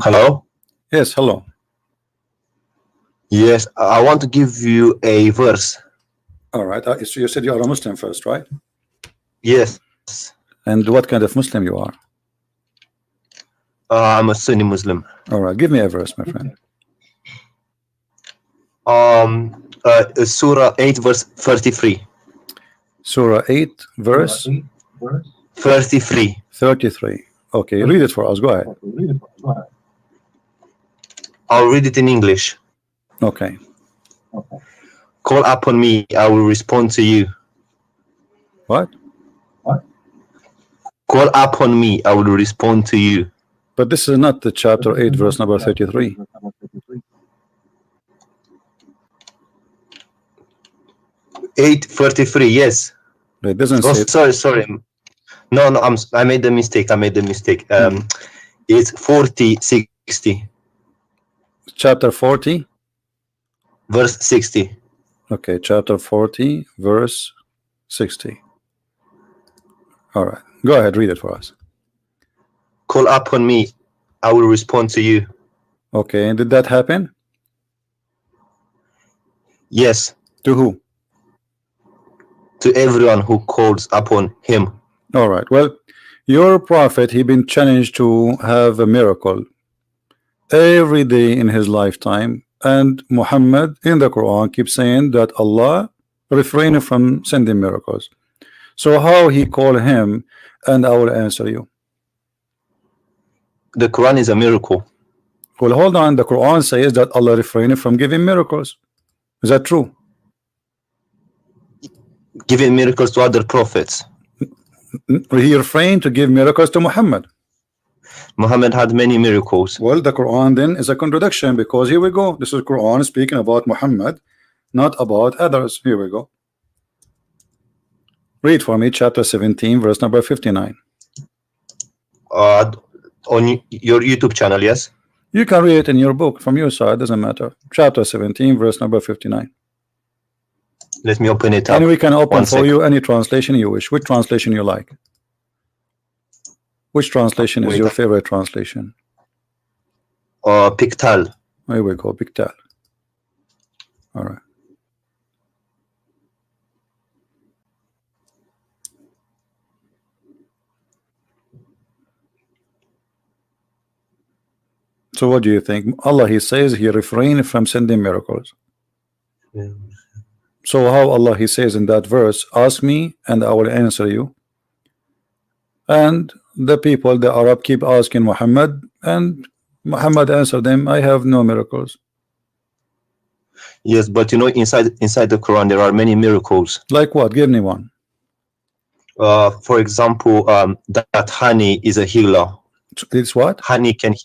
Hello? Yes, hello. Yes, I want to give you a verse. All right. So you said you are a Muslim first, right? Yes. And what kind of Muslim you are? I'm a Sunni Muslim. All right. Give me a verse, my friend. Surah 8, verse 33. Surah 8, verse 33. 33. Okay, read it for us. Go ahead. I'll read it in English. Okay. Call upon me, I will respond to you. What? Call upon me, I will respond to you. But this is not the chapter 8, verse number 33. Eight 33. Yes. It doesn't Oh, say. sorry. No, I made a mistake. It's 40 60. Chapter 40, verse 60. Okay, chapter 40, verse 60. All right. Go ahead, read it for us. Call upon me, I will respond to you. Okay, and did that happen? Yes. To who? To everyone who calls upon him. All right. Well, your prophet, he been challenged to have a miracle every day in his lifetime, and Muhammad in the Quran keeps saying that Allah refrained from sending miracles. So how he call him, and I will answer you. The Quran is a miracle. Well, hold on. The Quran says that Allah refrained from giving miracles. Is that true? Giving miracles to other prophets. He refrained to give miracles to Muhammad. Muhammad had many miracles. Well, the Quran then is a contradiction, because here we go. This is Quran speaking about Muhammad, not about others. Here we go. Read for me chapter 17, verse number 59. On your YouTube channel, yes? You can read it in your book from your side, doesn't matter. Chapter 17, verse number 59. Let me open it up. And we can open for you any translation you wish. Which translation you like? Which translation is your favorite translation? Pictal. Here we go, Pictal. All right. So what do you think? Allah, he says he refrained from sending miracles. So how Allah, he says in that verse, ask me and I will answer you. And the people, the Arab, keep asking Muhammad, and Muhammad answered them, I have no miracles. Yes, but you know, inside the Quran there are many miracles. Like what? Give me one. For example, that honey is a healer. It's what? Honey can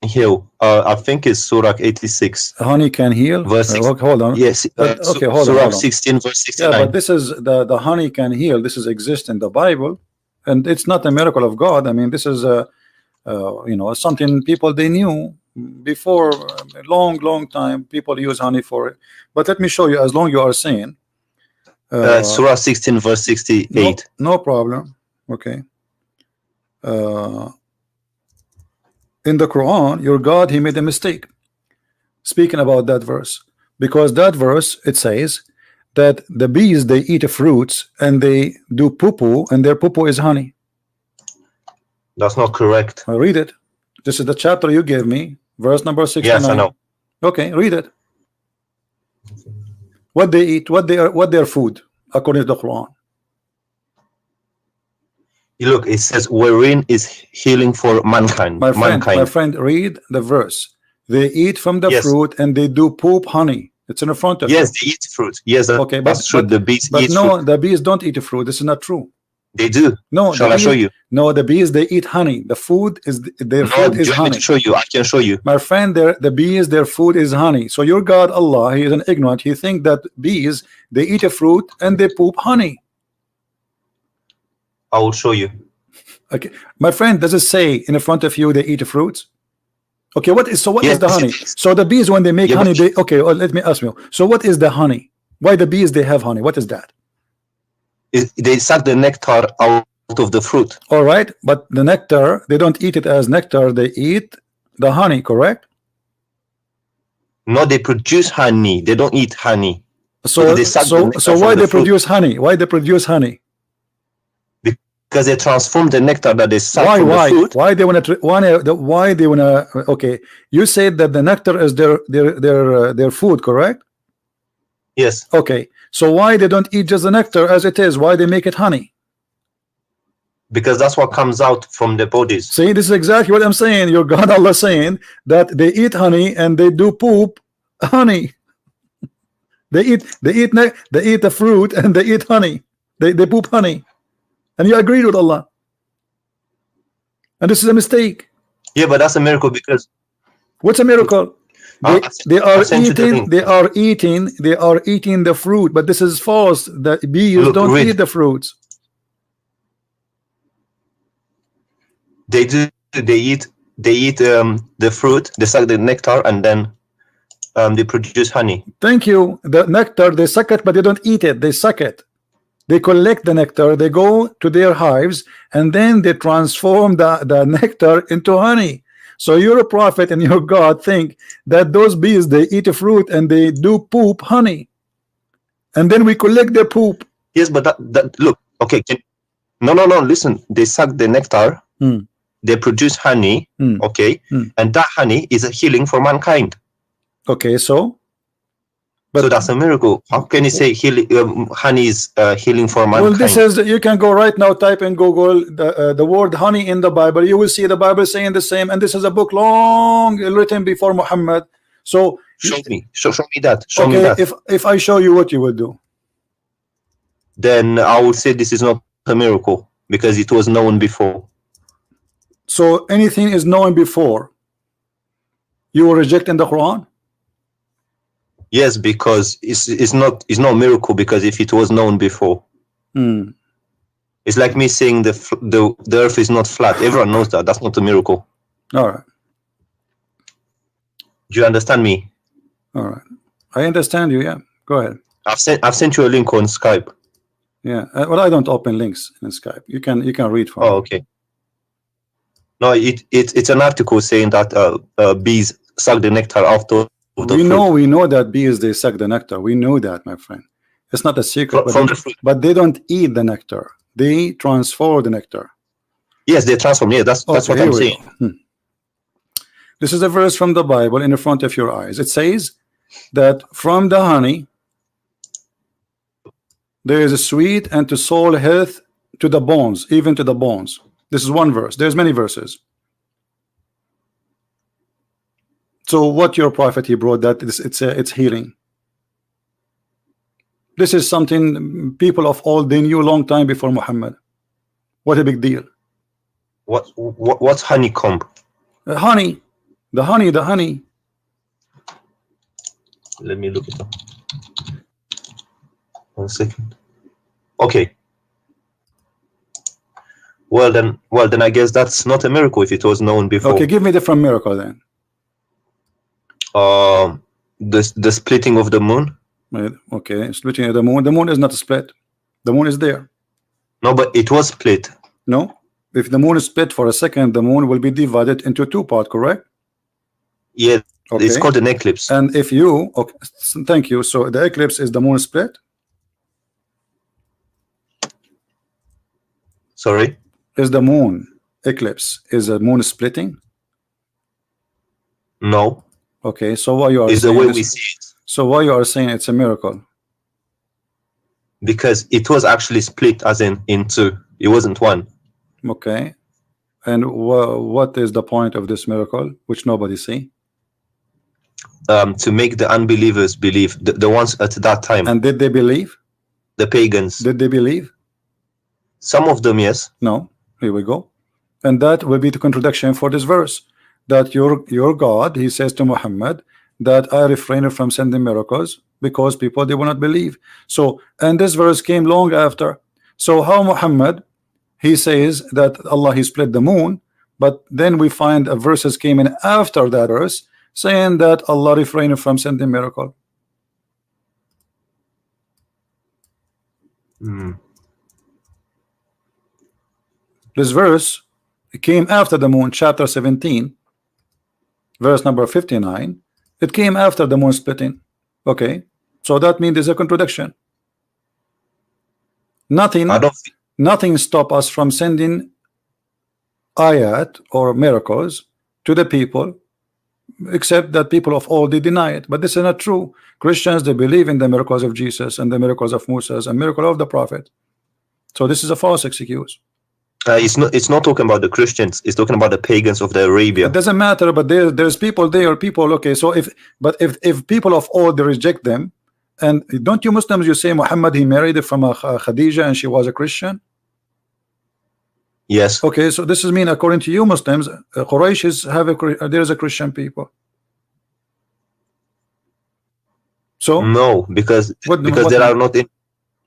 heal. I think it's Surah 86. Honey can heal. Verse hold on. Yes. Okay, hold Surah on. 16, verse 69. Yeah, but this is the honey can heal. This is exist in the Bible, and it's not a miracle of God. I mean, this is you know, something people they knew before a long time. People use honey for it. But let me show you. As long you are saying. Surah 16, verse 68. No problem. Okay. In the Quran, your God, he made a mistake speaking about that verse, because that verse, it says that the bees, they eat fruits and they do poo-poo, and their poo-poo is honey. That's not correct. I'll read it. This is the chapter you gave me, verse number 69. Yes, I know. Okay, read it. What they eat, what their food according to the Quran. Look, it says wherein is healing for mankind. My friend, read the verse. They eat from the Yes. fruit and they do poop honey. It's in front of you. Yes, they eat fruit. Yes, Okay, that's true. The bees eat no, fruit. the bees don't eat fruit. This is not true. They do. No, Shall I show you? No, the bees, they eat honey. The food is their food is you want me honey. to show you? I can show you. My friend, the bees, their food is honey. So your God Allah, he is an ignorant. He think that bees, they eat a fruit and they poop honey. I will show you. Okay, my friend, does it say in front of you they eat fruits? Okay, what is the honey? So the bees, when they make honey, they let me ask you. So what is the honey? Why the bees they have honey? What is that? They suck the nectar out of the fruit. All right, but the nectar, they don't eat it as nectar. They eat the honey, correct? No, they produce honey. They don't eat honey. So They suck the so nectar so from why the they fruit. produce honey? Why they produce honey? Because they transform the nectar that they suck Why from the fruit. why they want to why they want to? Okay, you said that the nectar is their food, correct? Yes, Okay, so why they don't eat just the nectar as it is? Why they make it honey? because that's what comes out from their bodies. See, this is exactly what I'm saying. Your God Allah saying that they eat honey and they do poop honey. They eat the fruit and they eat honey. They poop honey. And you agreed with Allah. And this is a mistake. Yeah, but that's a miracle because What's a miracle? They are I'll send you the eating link. they are eating the fruit, but this is false. The bees Look, don't read. eat the fruits. They do. They eat the fruit. They suck the nectar, and then they produce honey. Thank you. The nectar, they suck it, but they don't eat it. They suck it. They collect the nectar, they go to their hives, and then they transform the nectar into honey. So your prophet and your God think that those bees, they eat a fruit and they do poop honey. And then we collect their poop. Yes, but that look, okay. No, listen. They suck the nectar. Hmm. They produce honey. Okay, and that honey is a healing for mankind. Okay, so So that's a miracle. How can you say honey is healing for mankind? well, this is, you can go right now, type in Google the word honey in the Bible. You will see the Bible saying the same, and this is a book long written before Muhammad. So show me that. Show me okay, that. if I show you, what you will do? Then I would say this is not a miracle because it was known before. So anything is known before, you will reject in the Quran? Yes, because it's not a miracle because if it was known before. It's like me saying the earth is not flat. Everyone knows that. That's not a miracle. All right. Do you understand me? All right. I understand you. Yeah. Go ahead. I've sent you a link on Skype. Yeah. Well, I don't open links in Skype. You can read from. Oh, okay. No, it's an article saying that bees suck the nectar out of the fruit. We know that bees, they suck the nectar. We know that, my friend. It's not a secret. From the fruit. But they don't eat the nectar. They transfer the nectar. Yes, they transform. Yeah, that's what I'm saying. This is a verse from the Bible in the front of your eyes. It says that from the honey there is a sweet and to soul health to the bones, even to the bones. This is one verse. There's many verses. So what your prophet, he brought that it's healing. This is something people of old, they knew a long time before Muhammad. What a big deal. What's honeycomb? Honey. The honey. Let me look it up. 1 second. Okay. Well then I guess that's not a miracle if it was known before. Okay, give me different miracle then. The splitting of the moon. Okay, splitting of the moon. The moon is not split. The moon is there. No, but it was split. No. If the moon is split for a second, the moon will be divided into two parts, correct? Yeah, okay. It's called an eclipse. And if you, okay, thank you. So the eclipse is the moon split? Sorry? Is the moon eclipse, is the moon splitting? No. Okay, so why you are it's saying the way this? we see it. So why you are saying it's a miracle? Because it was actually split as in two. It wasn't one. Okay. And what is the point of this miracle, which nobody see? To make the unbelievers believe, the ones at that time. And did they believe? The pagans. Did they believe? Some of them, yes. No. Here we go. And that will be the contradiction for this verse. That your God, he says to Muhammad, that I refrain from sending miracles because people, they will not believe. So, and this verse came long after. So how Muhammad, he says that Allah, he split the moon, but then we find a verses came in after that verse saying that Allah refrained from sending miracle. This verse came after the moon, chapter 17, verse number 59, it came after the moon splitting. Okay, so that means there's a contradiction. Nothing stop us from sending ayat or miracles to the people, except that people of old they deny it. But this is not true. Christians, they believe in the miracles of Jesus and the miracles of Moses and miracle of the prophet. So this is a false excuse. It's not talking about the Christians. It's talking about the pagans of the Arabia. It doesn't matter, but there's people there, people. Okay, so if people of old they reject them, and don't you Muslims, you say Muhammad he married from a Khadija and she was a Christian? Yes. Okay, so this is mean according to you Muslims, Quraysh there is a Christian people. So no, because there are not in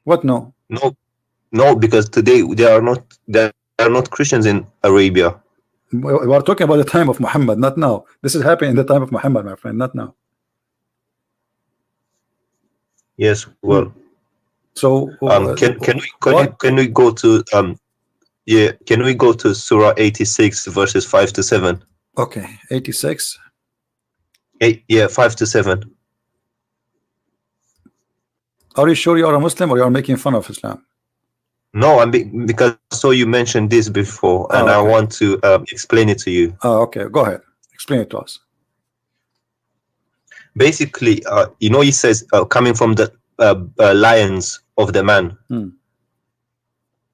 what no because today there are not Christians in Arabia. We are talking about the time of Muhammad, not now. This is happening in the time of Muhammad, my friend, not now. Yes, well. So can we go to can we go to Surah 86 verses 5 to 7? Okay, 86. 5 to 7. Are you sure you are a Muslim or you are making fun of Islam? No, because you mentioned this before, and okay. I want to explain it to you. Okay, go ahead. Explain it to us. Basically, he says coming from the lions of the man.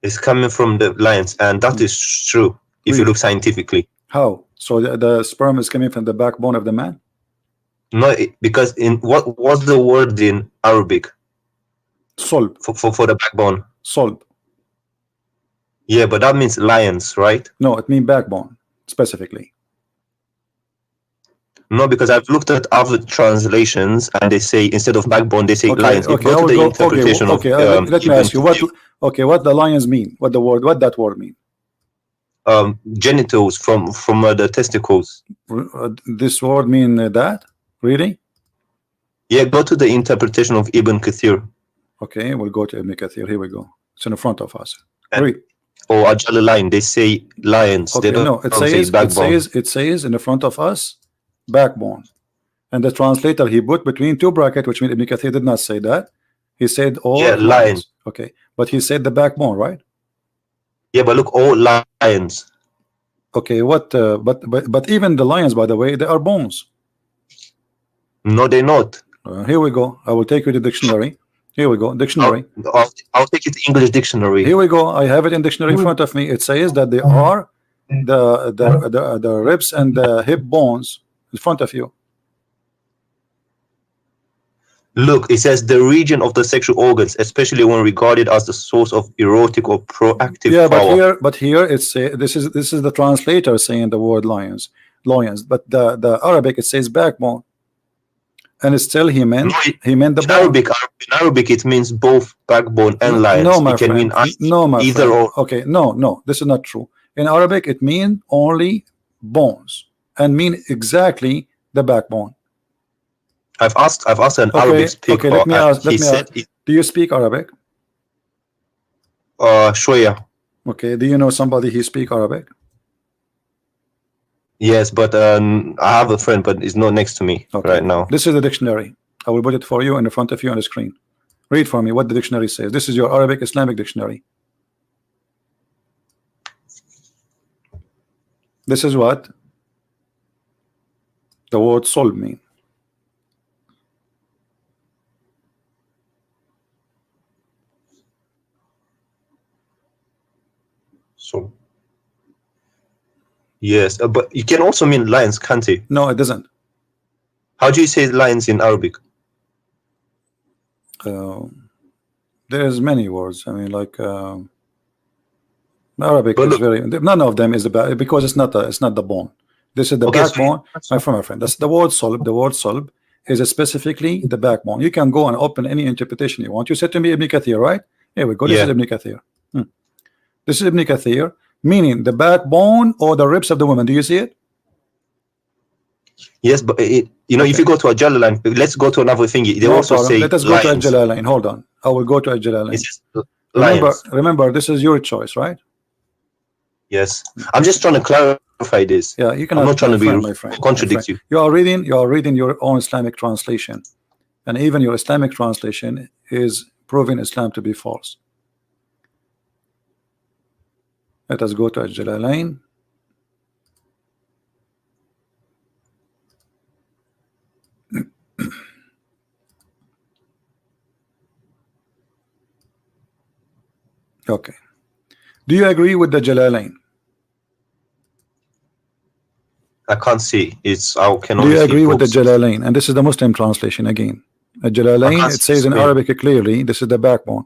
It's coming from the lions, and that is true if you look scientifically. How? So the sperm is coming from the backbone of the man? No, because in what's the word in Arabic? Solb. For the backbone. Solb. Yeah, but that means lions, right? No, it means backbone specifically. No, because I've looked at other translations and they say instead of backbone they say lions. Okay, go to the interpretation of let me ask you what the lions mean. What that word mean? Genitals from the testicles. This word mean that? Really? Yeah, go to the interpretation of Ibn Kathir. Okay, we'll go to Ibn Kathir. Here we go. It's in front of us. Read. Or Ajal line, they say lions. Okay, they don't, no, it says in the front of us backbone. And the translator he put between two brackets, which means Ibn Kathir did not say that. He said all lions. Okay, but he said the backbone, right? Yeah, but look, all lions. Okay, what? But even the lions, by the way, they are bones. No, they're not. Here we go. I will take you to the dictionary. Here we go. Dictionary. I'll take it to English dictionary. Here we go. I have it in dictionary in front of me. It says that they are the ribs and the hip bones in front of you. Look, it says the region of the sexual organs, especially when regarded as the source of erotic or proactive power. But here it's this is the translator saying the word lions, but the Arabic it says backbone, and it's still he meant the in Arabic it means both backbone and lions. No, my it can friend. mean either or. Okay, no, this is not true. In Arabic it means only bones and mean exactly the backbone. I've asked an Arabic speaker. Okay, let me ask. Do you speak Arabic? Shoya. Okay, do you know somebody who speak Arabic? Yes, but I have a friend, but it's not next to me right now. This is the dictionary. I will put it for you in front of you on the screen. Read for me what the dictionary says. This is your Arabic Islamic dictionary. This is what the word solb mean. So yes, but it can also mean lions, can't it? No, it doesn't. How do you say lions in Arabic? There's many words. I mean, like Arabic is very. None of them is the because it's not the bone. This is the backbone. My friend, that's the word solb. The word solb is specifically the backbone. You can go and open any interpretation you want. You said to me Ibn Kathir, right? Here we go. This is Ibn Kathir. This is Ibn Kathir, meaning the backbone or the ribs of the woman. Do you see it? Yes, but if you go to a Jalalain, let's go to another thing. They also say let us go to Jalalain. Hold on, I will go to Jalalain. Remember, this is your choice, right? Yes, I'm just trying to clarify clarify this. Yeah, you I'm cannot. not trying to be my friend, contradict you. You are reading your own Islamic translation, and even your Islamic translation is proving Islam to be false. Let us go to Al-Jalalain. Okay. Do you agree with the Jalalain? I can't see. It's I can Do only you see agree with the books. Jalalain? And this is the Muslim translation again. Jalalain, it says in Arabic clearly, this is the backbone.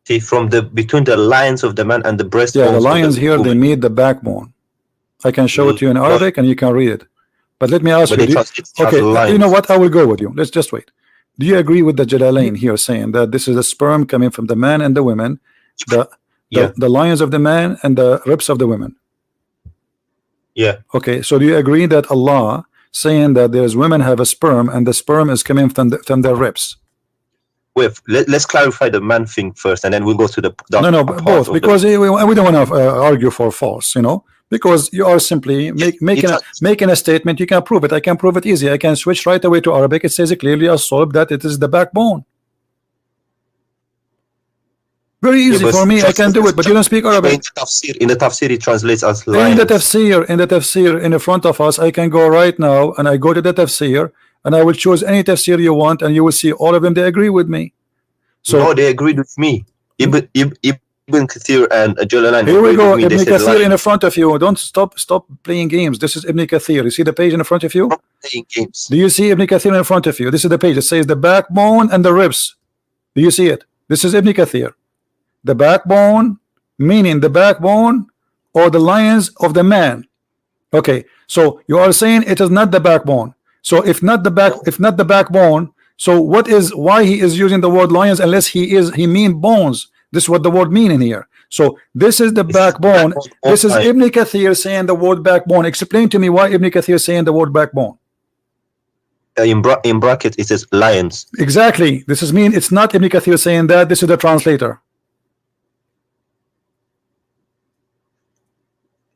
See, from the between the lines of the man and the breastbones. Yeah, the lions here, they made the backbone. I can show it to you in Arabic and you can read it. But let me ask you, okay, you know what? I will go with you. Let's just wait. Do you agree with the Jalalain here saying that this is a sperm coming from the man and the women, the lions of the man and the ribs of the women? Yeah. Okay, so do you agree that Allah saying that there's women have a sperm and the sperm is coming from their ribs? Wait, let's clarify the man thing first, and then we'll go to the no, both, because we don't want to argue for false, you know, because you are simply making a statement. You can prove it. I can prove it easy. I can switch right away to Arabic. It says clearly as-sulb that it is the backbone. Very easy for me. I can do it, but you don't speak Arabic. In the tafsir, it translates as lions. In the tafsir in the front of us, I can go right now and I go to the tafsir and I will choose any tafsir you want, and you will see all of them. They agree with me. So no, they agreed with me. Ibn Kathir and Jalalain. Here we go. Ibn Kathir in the front of you. Don't stop playing games. This is Ibn Kathir. You see the page in the front of you? Playing games. Do you see Ibn Kathir in front of you? This is the page. It says the backbone and the ribs. Do you see it? This is Ibn Kathir. The backbone, meaning the backbone or the lions of the man. Okay, so you are saying it is not the backbone. So if not the backbone, so why he is using the word lions unless he mean bones? This is what the word mean in here. So this is the backbone. This is Ibn Kathir saying the word backbone. Explain to me why Ibn Kathir saying the word backbone. In bracket it says lions. Exactly. This is mean it's not Ibn Kathir saying that. This is the translator.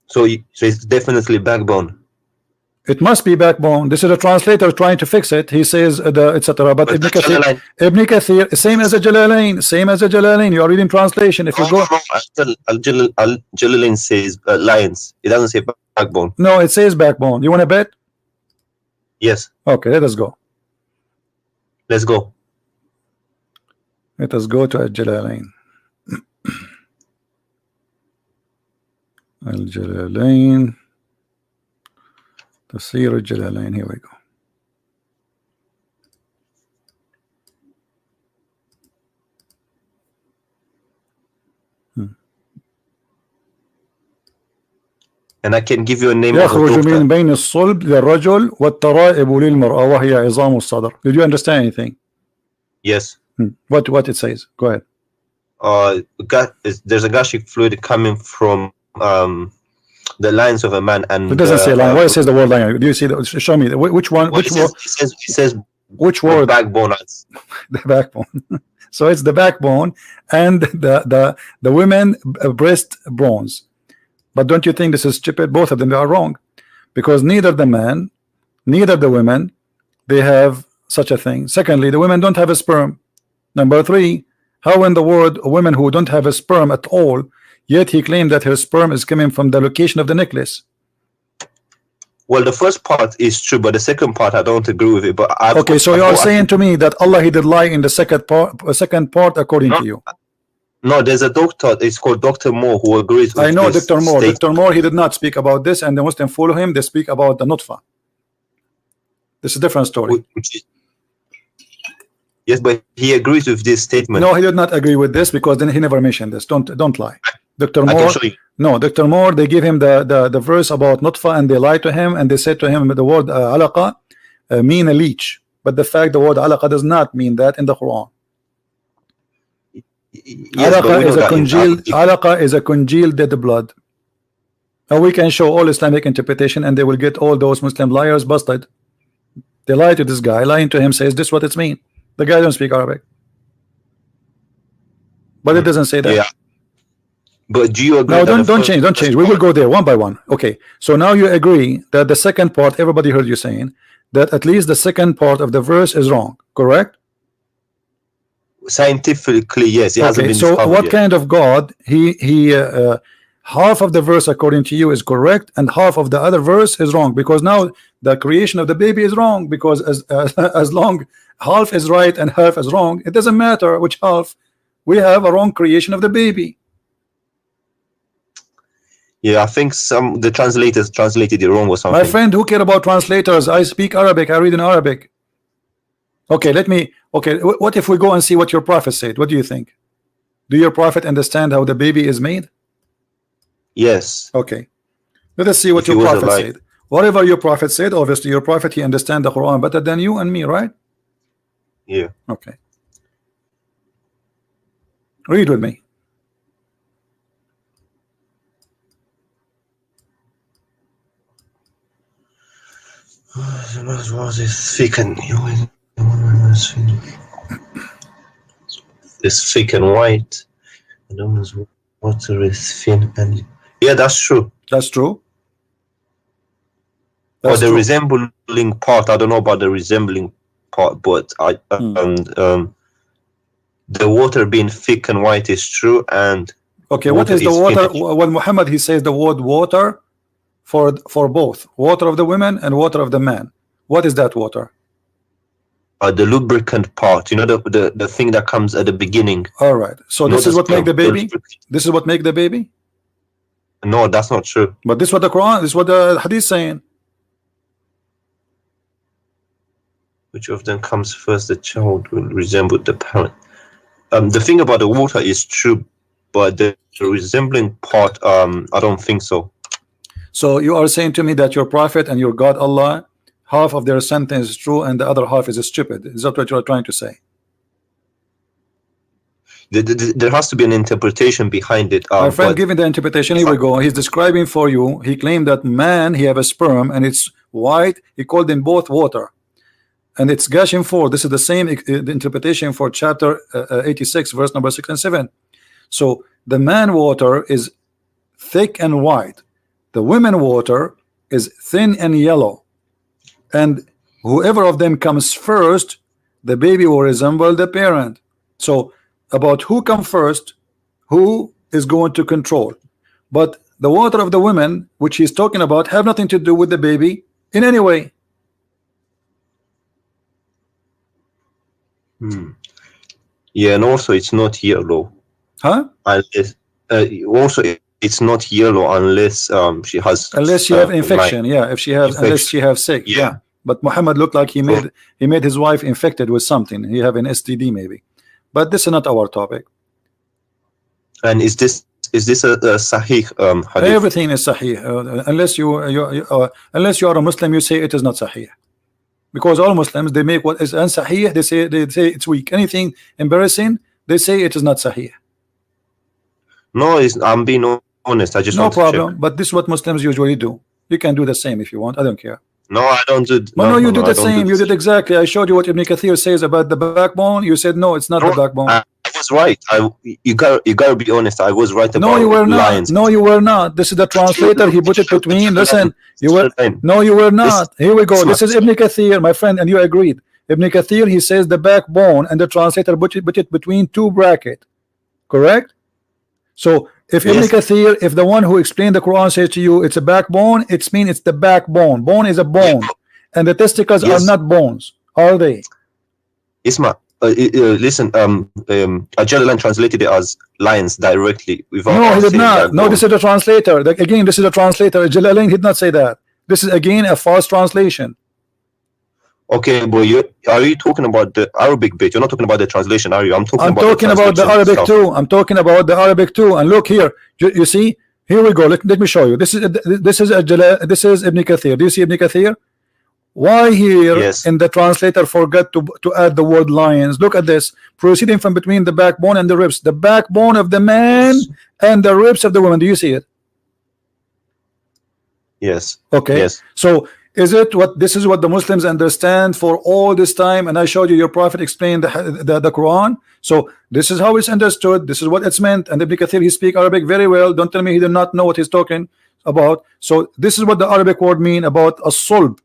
So it's definitely backbone. It must be backbone. This is a translator trying to fix it. He says etc. But Ibn Kathir, same as a Jalalain. You are reading translation. If you go, Jalalain says lions. It doesn't say backbone. No, it says backbone. You want to bet? Yes. Okay, let us go. Let's go. Let us go to Al-Jalalain. Al-Jalalain. Tafsir Al-Jalalain. Here we go. And I can give you a name. يخرج من بين الصلب للرجل والترائب للمرأة وهي عظام الصدر. Did you understand anything? Yes. What it says? Go ahead. There's a gastric fluid coming from the lines of a man, and it doesn't say line. Why it says the word line? Do you see? Show me which one. Which word? It says which word? Backbone. The backbone. So it's the backbone and the women breast bones. But don't you think this is stupid? Both of them are wrong, because neither the man, neither the women, they have such a thing. Secondly, the women don't have a sperm. Number three, how in the world a woman who don't have a sperm at all, yet he claimed that her sperm is coming from the location of the necklace? Well, the first part is true, but the second part I don't agree with it. But okay, so you are saying to me that Allah he did lie in the second part according to you? No, there's a doctor. It's called Dr. Moore who agrees with I know this Dr. Moore. statement. Dr. Moore, he did not speak about this, and the Muslim follow him. They speak about the nutfa. This is a different story. Yes, but he agrees with this statement. No, he did not agree with this, because then he never mentioned this. Don't lie. Dr. Moore. No, Dr. Moore, they give him the verse about nutfa, and they lied to him, and they said to him the word alaqa mean a leech, but the fact the word alaqa does not mean that in the Quran. Yes, alaqa is a congealed dead blood. And we can show all Islamic interpretation, and they will get all those Muslim liars busted. They lie to this guy, lying to him, says this what it's mean. The guy don't speak Arabic, but it doesn't say that. Yeah, But do you agree? No, that don't change. We will go there one by one. Okay. So now you agree that the second part, everybody heard you saying that at least the second part of the verse is wrong, correct? Scientifically, yes, it hasn't been so discovered what yet. kind of God half of the verse according to you is correct and half of the other verse is wrong, because now the creation of the baby is wrong, because as long half is right and half is wrong, it doesn't matter which half, we have a wrong creation of the baby. Yeah, I think the translators translated it wrong or something. My friend, who care about translators? I speak Arabic, I read in Arabic. Okay, what if we go and see what your prophet said? What do you think? Do your prophet understand how the baby is made? Yes. Okay, let us see what your prophet said. Whatever your prophet said, obviously your prophet, he understands the Quran better than you and me, right? Yeah. Okay, read with me. It's thick and white. The water is thin and yeah, that's true. That's true. Or the resembling part, I don't know about the resembling part, but the water being thick and white is true. And okay, what is the water? When Muhammad he says the word water for both water of the women and water of the man, what is that water? The lubricant part, you know, the thing that comes at the beginning. All right, so this is what make the baby. This is what make the baby. No, that's not true. But this is what the Quran, this is what the Hadith saying. Which of them comes first? The child will resemble the parent. The thing about the water is true, but the resembling part, I don't think so. So you are saying to me that your prophet and your God Allah, half of their sentence is true and the other half is stupid. Is that what you are trying to say? There has to be an interpretation behind it. My friend, given the interpretation, here we go. He's describing for you. He claimed that man, he have a sperm and it's white. He called them both water. And it's gushing forth. This is the same interpretation for chapter 86, verse number 6 and 7. So the man water is thick and white. The women water is thin and yellow. And whoever of them comes first, the baby will resemble the parent. So about who comes first, who is going to control. But the water of the women, which he's talking about, have nothing to do with the baby in any way. Yeah, and also it's not yellow. Huh? Unless, also it's not yellow unless she has. Unless she have infection, yeah. If she has, unless she have sick, yeah. But Muhammad looked like he made his wife infected with something. He have an STD maybe. But this is not our topic. And is this a sahih hadith? Everything is sahih. Unless you are a Muslim, you say it is not sahih. Because all Muslims, they make what is unsahih, they say it's weak. Anything embarrassing, they say it is not sahih. No, I'm being honest. I just no want problem. To check. But this is what Muslims usually do. You can do the same if you want. I don't care. No, I don't do. No, you did the same. You did exactly. I showed you what Ibn Kathir says about the backbone. You said no, it's not the backbone. I was right. You gotta be honest. I was right about no, you were lions. Not. No, you were not. This is the translator. He put it between. Listen, you were. No, you were not. Here we go. This is Ibn Kathir, my friend, and you agreed. Ibn Kathir, he says the backbone, and the translator put it between two brackets. Correct? So if Ibn Kathir, if the one who explained the Quran says to you it's a backbone, it means it's the backbone. Bone is a bone, and the testicles are not bones, are they? Isma, listen. Jalalan translated it as lions directly. No, he did not. No, this is the translator. Again, this is the translator. Jalalain did not say that. This is again a false translation. Okay, but are you talking about the Arabic bit? You're not talking about the translation, are you? I'm talking about the Arabic stuff. Too. I'm talking about the Arabic too. And look here, you see, here we go. Let me show you. This is Ibn Kathir. Do you see Ibn Kathir? Why here in the translator forgot to add the word lions? Look at this. Proceeding from between the backbone and the ribs. The backbone of the man and the ribs of the woman. Do you see it? Yes. Okay. Yes. So Is it what this is what the Muslims understand for all this time? And I showed you your prophet explained the Quran. So this is how it's understood. This is what it's meant. And Ibn Kathir, he speak Arabic very well. Don't tell me he did not know what he's talking about. So this is what the Arabic word mean about a sulb.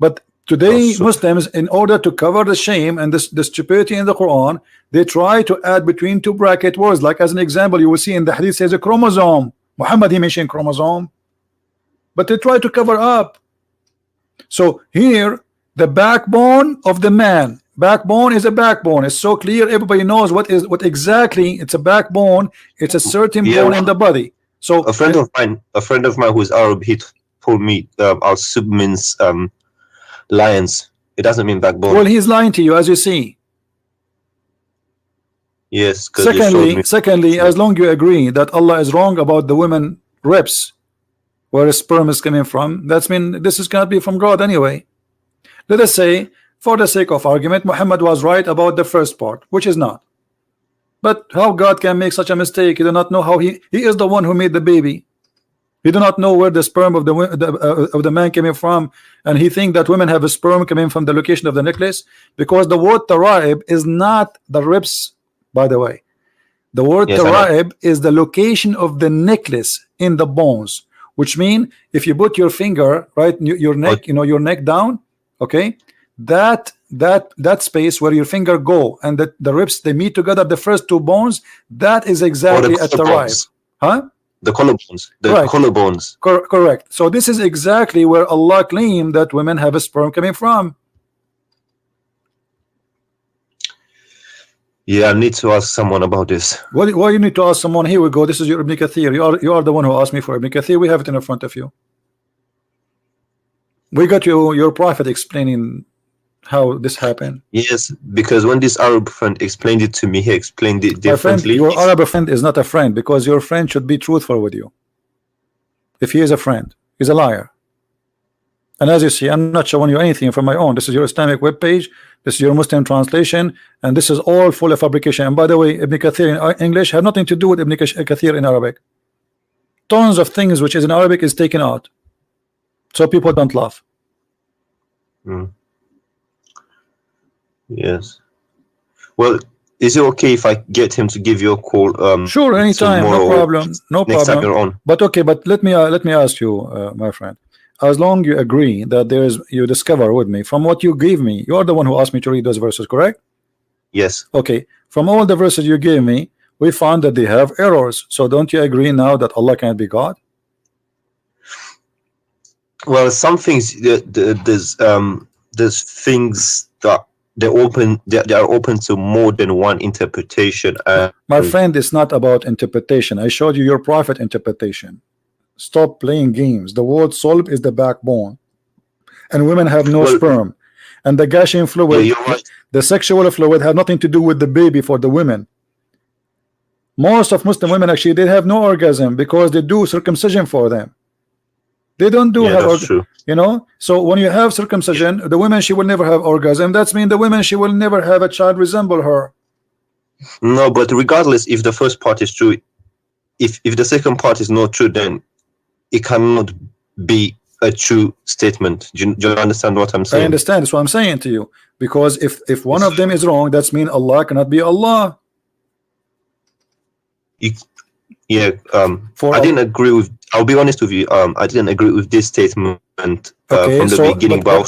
But today Muslims, in order to cover the shame and the stupidity in the Quran, they try to add between two bracket words. Like as an example, you will see in the hadith says a chromosome. Muhammad, he mentioned chromosome, but they try to cover up. So here the backbone of the man, backbone is a backbone. It's so clear, everybody knows what exactly it's a backbone. It's a certain bone in the body. So a friend of mine who's Arab, he told me al-sub means lions. It doesn't mean backbone. Well, he's lying to you, as you see. Yes. Secondly, as long you agree that Allah is wrong about the women ribs, where sperm is coming from, that's mean this is gonna be from God anyway. Let us say, for the sake of argument, Muhammad was right about the first part, which is not. But how God can make such a mistake? You do not know how he is the one who made the baby. You do not know where the sperm of the man came from, and he think that women have a sperm coming from the location of the necklace, because the word taraib is not the ribs, by the way. The word taraib is the location of the necklace in the bones, which mean if you put your finger right your neck, you know, your neck down, okay, that space where your finger go and the ribs, they meet together, the first two bones, that is exactly a taraib. Huh? The collarbones. Collarbones. Correct. So this is exactly where Allah claimed that women have a sperm coming from. Yeah, I need to ask someone about this. Why you need to ask someone? Here we go. This is your Ibn Kathir. You are the one who asked me for Ibn Kathir. We have it in front of you. We got your prophet explaining how this happened. Yes, because when this Arab friend explained it to me, he explained it differently. Your Arab friend is not a friend, because your friend should be truthful with you. If he is a friend, he's a liar. And as you see, I'm not showing you anything from my own. This is your Islamic web page. This is your Muslim translation, and this is all full of fabrication. And by the way, Ibn Kathir in English had nothing to do with Ibn Kathir in Arabic. Tons of things which is in Arabic is taken out, so people don't laugh. Yes. Well, is it okay if I get him to give you a call? Sure, anytime, no problem, no next time you're problem. on. But okay, but let me ask you, my friend. As long you agree that there is, you discover with me from what you gave me, you are the one who asked me to read those verses, correct? Yes. Okay, from all the verses you gave me, we found that they have errors. So don't you agree now that Allah can't be God? Well, some things there's things that they are open to more than one interpretation. My friend, it's not about interpretation. I showed you your prophet interpretation. Stop playing games. The word sulb is the backbone, and women have no sperm, and the gushing fluid, right. The sexual fluid, had nothing to do with the baby for the women. Most of Muslim women actually, they have no orgasm because they do circumcision for them. They don't do have true. You know. So when you have circumcision, the women, she will never have orgasm. That's mean the women, she will never have a child resemble her. No, but regardless, if the first part is true, if the second part is not true, then it cannot be a true statement. Do you understand what I'm saying? I understand. That's what I'm saying to you. Because if one of them is wrong, that's mean Allah cannot be Allah. I didn't agree with. I'll be honest with you. I didn't agree with this statement from the beginning, but I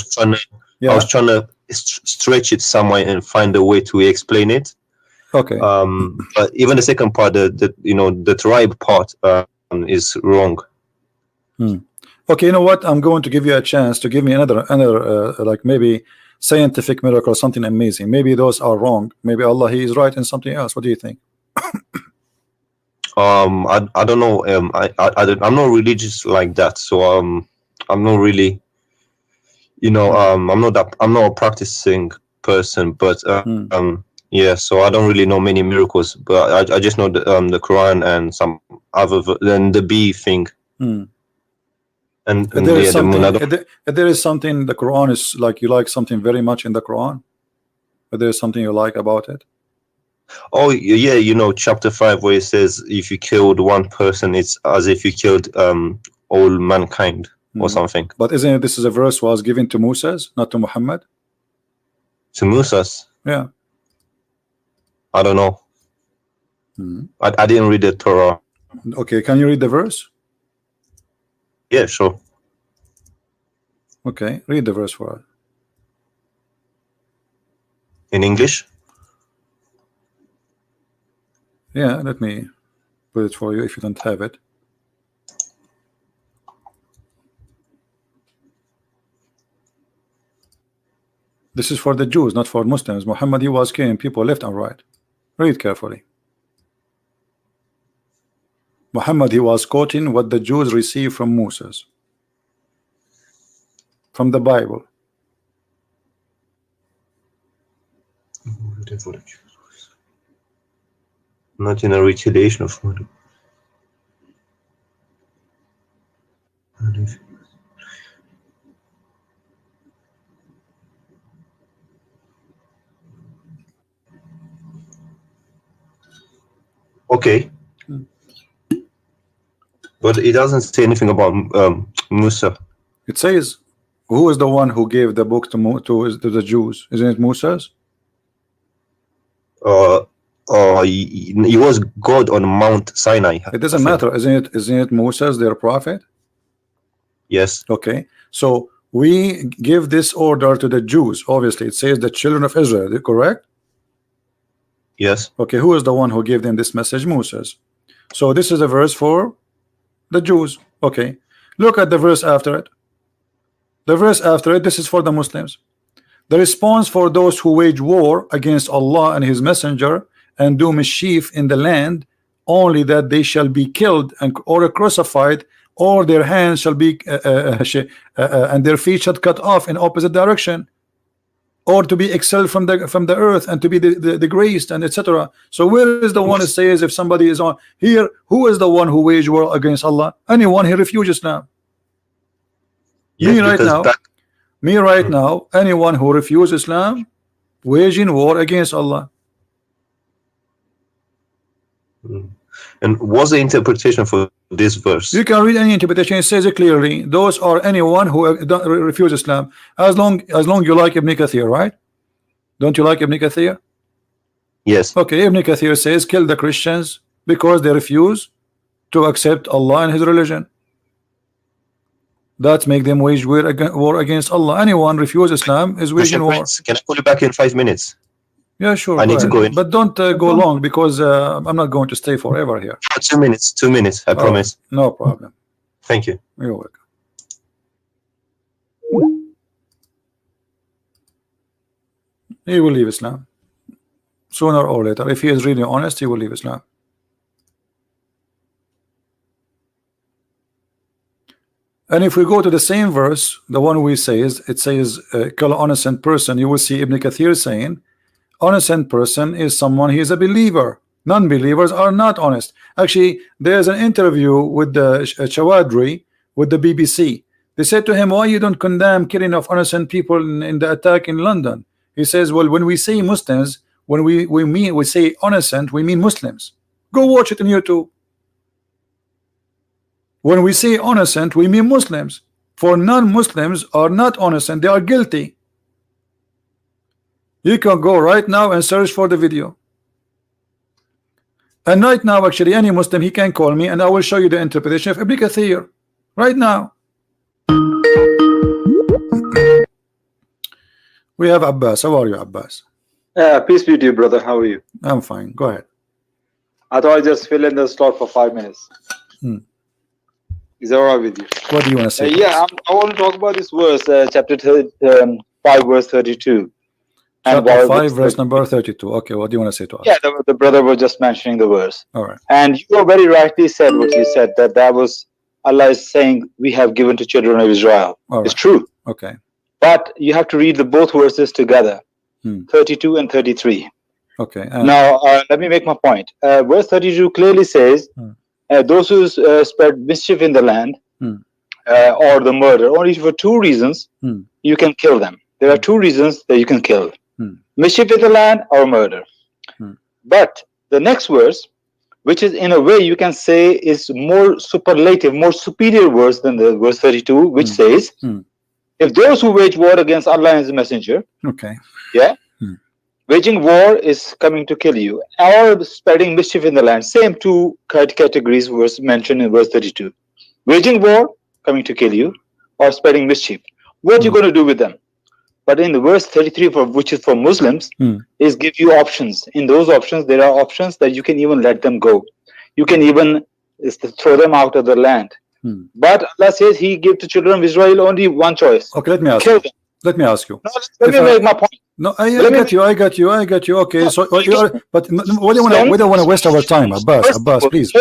was trying to stretch it somewhere and find a way to explain it. Okay. But even the second part, the tribe part, is wrong. Okay, you know what? I'm going to give you a chance to give me another like maybe scientific miracle or something amazing. Maybe those are wrong. Maybe Allah, he is right in something else. What do you think? I don't know. I'm not religious like that, so I'm not really, I'm not a practicing person, but yeah, so I don't really know many miracles, but I just know the Quran and some other than the bee thing. And there is something the Quran is like, you like something very much in the Quran, but there is something you like about it. Oh yeah, chapter 5 where it says if you killed one person, it's as if you killed all mankind. or something. But isn't it, this is a verse was given to Moses, not to Muhammad? To Moses? Yeah. I don't know. I didn't read the Torah. Okay, can you read the verse? Yeah, sure. Okay, read the verse for us. In English? Yeah, let me put it for you if you don't have it. This is for the Jews, not for Muslims. Muhammad, he was killing people left and right. Read carefully. Muhammad, he was quoting what the Jews received from Moses, from the Bible. Not in a retaliation of murder. Okay. But it doesn't say anything about Musa. It says, who is the one who gave the book to the Jews? Isn't it Moses? He was God on Mount Sinai. It doesn't matter, isn't it Moses, their prophet? Yes. Okay, so we give this order to the Jews. Obviously, it says the children of Israel, correct? Yes. Okay, who is the one who gave them this message? Moses. So this is a verse for the Jews. Okay, look at the verse after it. The verse after it, this is for the Muslims. The response for those who wage war against Allah and His Messenger and do mischief in the land, only that they shall be killed or crucified, or their hands shall be and their feet shall cut off in opposite direction, or to be expelled from the earth and to be degraded, and etc. So where is the one that says if somebody is on here, who is the one who wage war against Allah? Anyone who refuses Islam. Yes, me right now, anyone who refuses Islam, waging war against Allah. And what's the interpretation for this verse? You can read any interpretation. It says it clearly. Those are anyone who don't refuse Islam. As long you like Ibn Kathir, right? Don't you like Ibn Kathir? Yes. Okay, Ibn Kathir says kill the Christians because they refuse to accept Allah and His religion. That make them wage war against Allah. Anyone refuse Islam is waging war. Can I call you back in 5 minutes? Yeah, sure. I need to go in. But don't go long, because I'm not going to stay forever here. 2 minutes. 2 minutes. I promise. No problem. Thank you. You're welcome. He will leave Islam sooner or later. If he is really honest, he will leave Islam. And if we go to the same verse, the one we say is, it says kill an innocent person, you will see Ibn Kathir saying innocent person is someone, he is a believer. Non-believers are not honest. Actually, there's an interview with the Chawadri with the BBC. They said to him, why you don't condemn killing of innocent people in the attack in London? He says, well, when we say Muslims, when we say innocent, we mean Muslims. Go watch it on YouTube. When we say innocent, we mean Muslims. For non-Muslims are not innocent, they are guilty. You can go right now and search for the video. And right now, actually, any Muslim, he can call me and I will show you the interpretation of Ibn Kathir. Right now. We have Abbas. How are you, Abbas? Peace be to you, brother. How are you? I'm fine. Go ahead. I thought I'd just fill in the slot for 5 minutes. Is that all right with you? What do you want to say? Yeah, I want to talk about this verse, chapter 5, verse 32. Chapter 5, verse number 32. Okay, what do you want to say to us? Yeah, the brother was just mentioning the verse. All right. And you very rightly said what you said, that was Allah is saying we have given to children of Israel. All right. It's true. Okay. But you have to read the both verses together, 32 and 33. Okay. Now, let me make my point. Verse 32 clearly says, those who spread mischief in the land or the murder, only for 2 reasons you can kill them. There are 2 reasons that you can kill. Mischief in the land or murder. But the next verse, which is in a way you can say is more superlative, more superior verse than the verse 32, which says, if those who wage war against Allah and His Messenger, okay, waging war is coming to kill you, or spreading mischief in the land, same two categories was mentioned in verse 32. Waging war, coming to kill you, or spreading mischief. What are you going to do with them? But in the verse 33, which is for Muslims, is give you options. In those options, there are options that you can even let them go. You can even throw them out of the land. But Allah says He gave to children of Israel only one choice. Okay, let me ask Kill you. them. Let me ask you. No, let me make my point. No, I got you. Okay, so you are, but we don't want to waste our time, Abbas, please.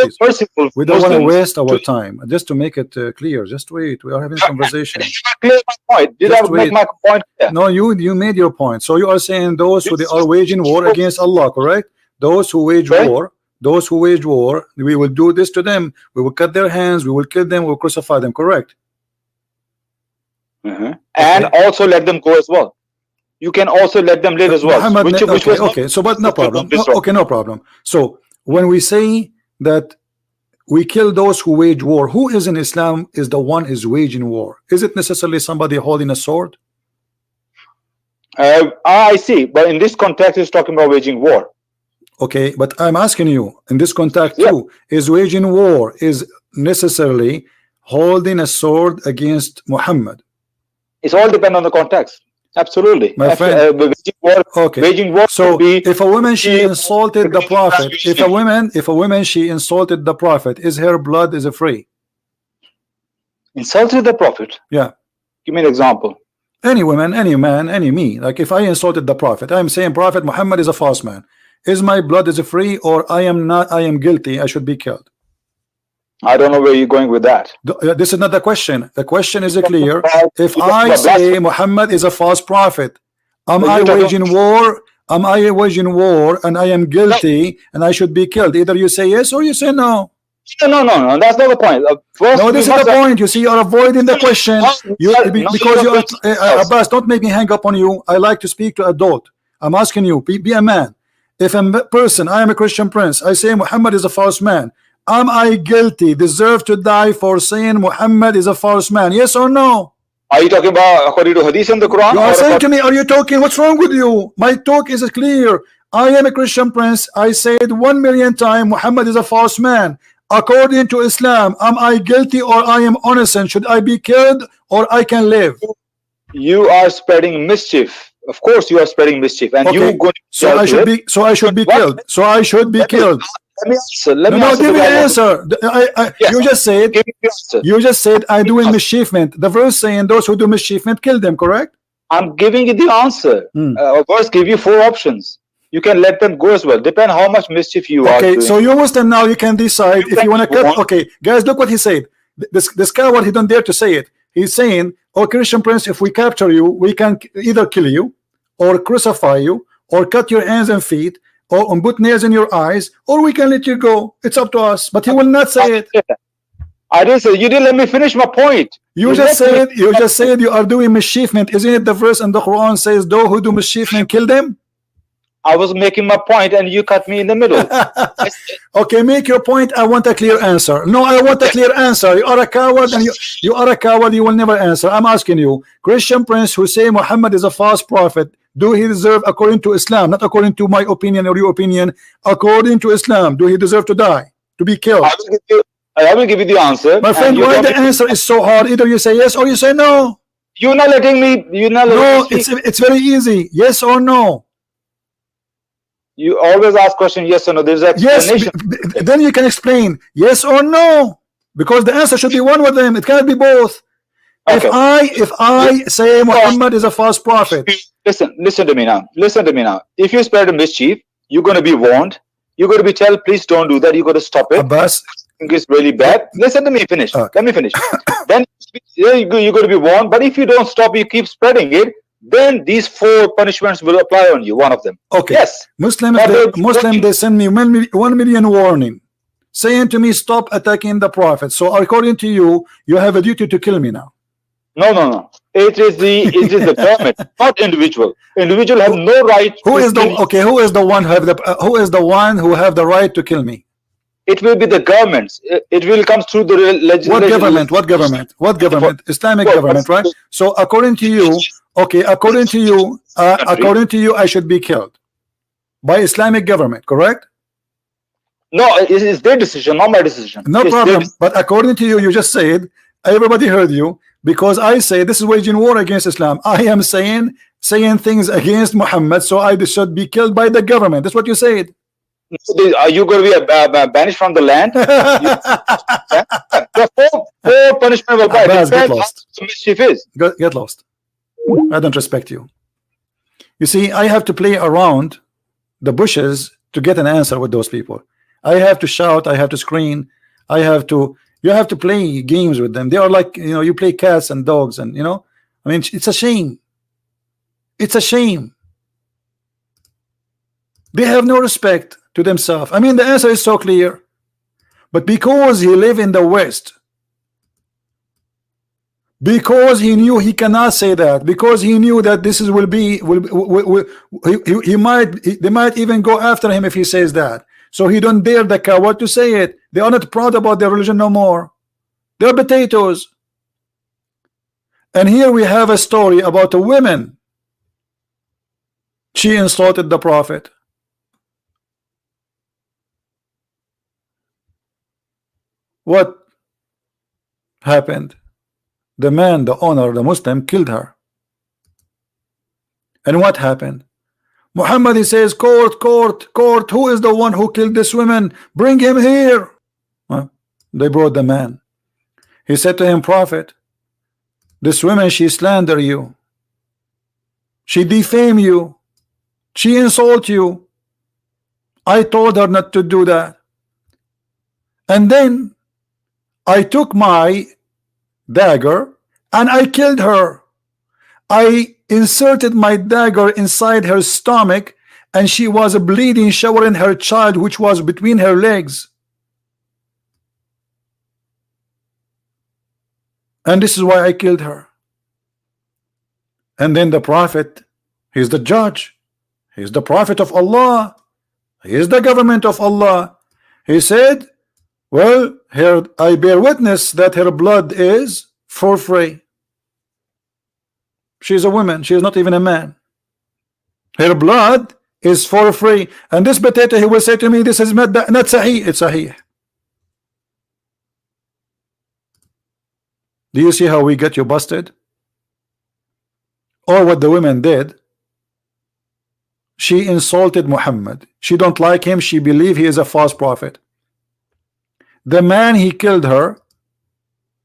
We don't want to waste our time. Just to make it clear, just wait. We are having a conversation. Clear my point. Did I make my point clear? No, you made your point. So you are saying those who they are waging war against Allah, correct? Those who wage war, we will do this to them. We will cut their hands. We will kill them. We will crucify them. Correct? And also let them go as well. You can also let them live as well. Okay, so but no problem. No problem. So when we say that we kill those who wage war, who is in Islam is the one is waging war? Is it necessarily somebody holding a sword? I see, but in this context, it's talking about waging war. Okay, but I'm asking you in this context too, is waging war is necessarily holding a sword against Muhammad? It's all depend on the context. Absolutely, my friend. Waging war, okay. Waging war. So if a woman she insulted the prophet, if a woman she insulted the prophet, is her blood is free? Insulted the prophet? Yeah. Give me an example. Any woman, any man, any me. Like if I insulted the prophet, I'm saying Prophet Muhammad is a false man. Is my blood is free, or I am not? I am guilty. I should be killed. I don't know where you're going with that. This is not the question. The question is clear. If I say Muhammad is a false prophet, am I waging war? Am I waging war and I am guilty and I should be killed? Either you say yes or you say no. No. That's not the point. No, this is the point. You see, you're avoiding the question. Because you are Abbas, don't make me hang up on you. I like to speak to adult. I'm asking you, be a man. If a person, I am a Christian prince, I say Muhammad is a false man. Am I guilty, deserve to die for saying Muhammad is a false man? Yes or no? Are you talking about according to hadith in the Quran? You are saying to me, are you talking? What's wrong with you? My talk is clear. I am a Christian prince. I said 1,000,000 times Muhammad is a false man. According to Islam, am I guilty or I am innocent? Should I be killed or I can live? You are spreading mischief. Of course, you are spreading mischief, and you go. So I should be. So I should be killed. So I should be killed. Let me answer. Let me give me the answer. You just said. You just said I do mischievement. The verse saying those who do mischievement kill them. Correct? I'm giving you the answer. Verse give you 4 options. You can let them go as well. Depend how much mischief you are doing. Okay, so you Muslim now. You can decide if you want to cut. Okay, guys, look what he said. This coward, he don't dare to say it. He's saying, "Oh, Christian prince, if we capture you, we can either kill you, or crucify you, or cut your hands and feet." Or put nails in your eyes, or we can let you go. It's up to us. But he will not say it. I didn't say. You didn't let me finish my point. You just said you are doing mischievement. Isn't it the verse in the Quran says, "Those who do mischievement kill them"? I was making my point, and you cut me in the middle. Okay, make your point. I want a clear answer. No, I want a clear answer. You are a coward, and you are a coward. You will never answer. I'm asking you, Christian prince who say Muhammad is a false prophet. Do he deserve, according to Islam, not according to my opinion or your opinion, according to Islam, do he deserve to die, to be killed? I will give you the answer. My friend, why the answer is so hard? Either you say yes or you say no. You're not letting me. You're not letting me speak. It's very easy. Yes or no. You always ask question yes or no. There's an explanation. Yes, then you can explain yes or no, because the answer should be one of them. It cannot be both. Okay. If I say Muhammad is a false prophet. Listen to me now. Listen to me now. If you spread a mischief, you're going to be warned. You're going to be told, please don't do that. You got to stop it. Abbas, it's really bad. Listen to me. Finish. Let me finish. Then you're going to be warned. But if you don't stop, you keep spreading it. Then these 4 punishments will apply on you. One of them. Okay. Yes. Muslim, they send me 1 million warning, saying to me, stop attacking the prophet. So according to you, you have a duty to kill me now. No. It is the government, not individual. Individual have no right. Who is the one who have the right to kill me? it will be the governments. It will come through the legislation. What government? What government? What government? Islamic government, right? So according to you, okay, according to you, I should be killed by Islamic government, correct? No, it's their decision, not my decision. No problem. But according to you, you just said, everybody heard you, because I say this is waging war against Islam. I am saying things against Muhammad, so I should be killed by the government. That's what you said. Are you going to be banished from the land? The four punishment will Abbas, get lost. Mischief is. Get lost. I don't respect you. You see, I have to play around the bushes to get an answer with those people. I have to shout, I have to scream, you have to play games with them. They are like, you play cats and dogs, and I mean, it's a shame. It's a shame. They have no respect to themselves. I mean, the answer is so clear, but because he live in the West, because he knew he cannot say that, because he knew that this is they might even go after him if he says that. So he don't dare the coward to say it. They are not proud about their religion no more. They're potatoes. And here we have a story about a woman. She insulted the Prophet. What happened? The man, the owner, the Muslim, killed her. And what happened? Muhammad, he says, court, court, court, who is the one who killed this woman? Bring him here. Well, they brought the man. He said to him, Prophet, this woman, she slander you. She defame you. She insult you. I told her not to do that. And then I took my dagger and I killed her. I inserted my dagger inside her stomach, and she was bleeding, showering her child, which was between her legs. And this is why I killed her. And then the Prophet, he's the judge, he's the Prophet of Allah, he is the government of Allah. He said, well, here I bear witness that her blood is for free. She's a woman, she is not even a man. Her blood is for free. And this potato, he will say to me, this is not sahih. It's sahih. Do you see how we get you busted? Or what the women did? She insulted Muhammad. She don't like him. She believe he is a false prophet. The man, he killed her.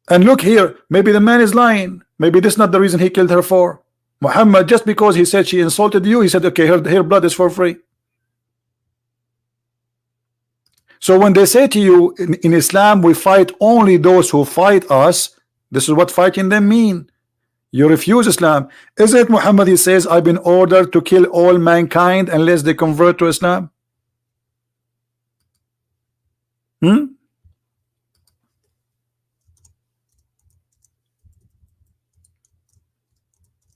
And look here, maybe the man is lying. Maybe this is not the reason he killed her for. Muhammad, just because he said she insulted you, he said, okay, her blood is for free. So when they say to you, in Islam, we fight only those who fight us, this is what fighting them mean. You refuse Islam. Isn't it Muhammad, he says, I've been ordered to kill all mankind unless they convert to Islam?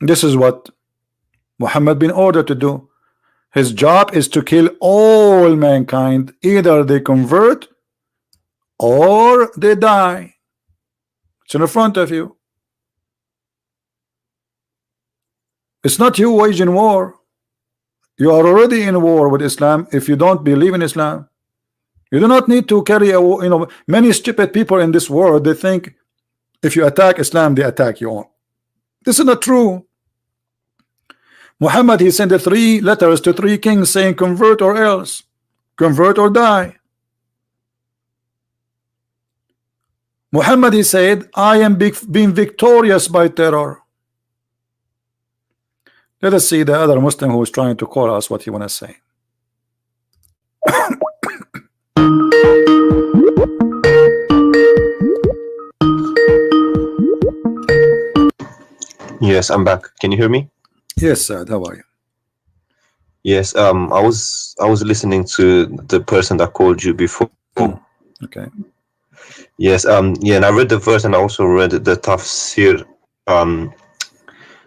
This is what Muhammad been ordered to do. His job is to kill all mankind. Either they convert or they die. It's in the front of you. It's not you waging war. You are already in war with Islam if you don't believe in Islam. You do not need to carry a war. Many stupid people in this world, they think if you attack Islam, they attack you. This is not true. Muhammad, he sent 3 letters to 3 kings saying convert or else, convert or die. Muhammad, he said, I am being victorious by terror. Let us see the other Muslim who is trying to call us what he want to say. Yes, I'm back. Can you hear me? Yes, Saad, how are you? Yes, I was listening to the person that called you before. Okay. Yes, yeah, and I read the verse and I also read the tafsir.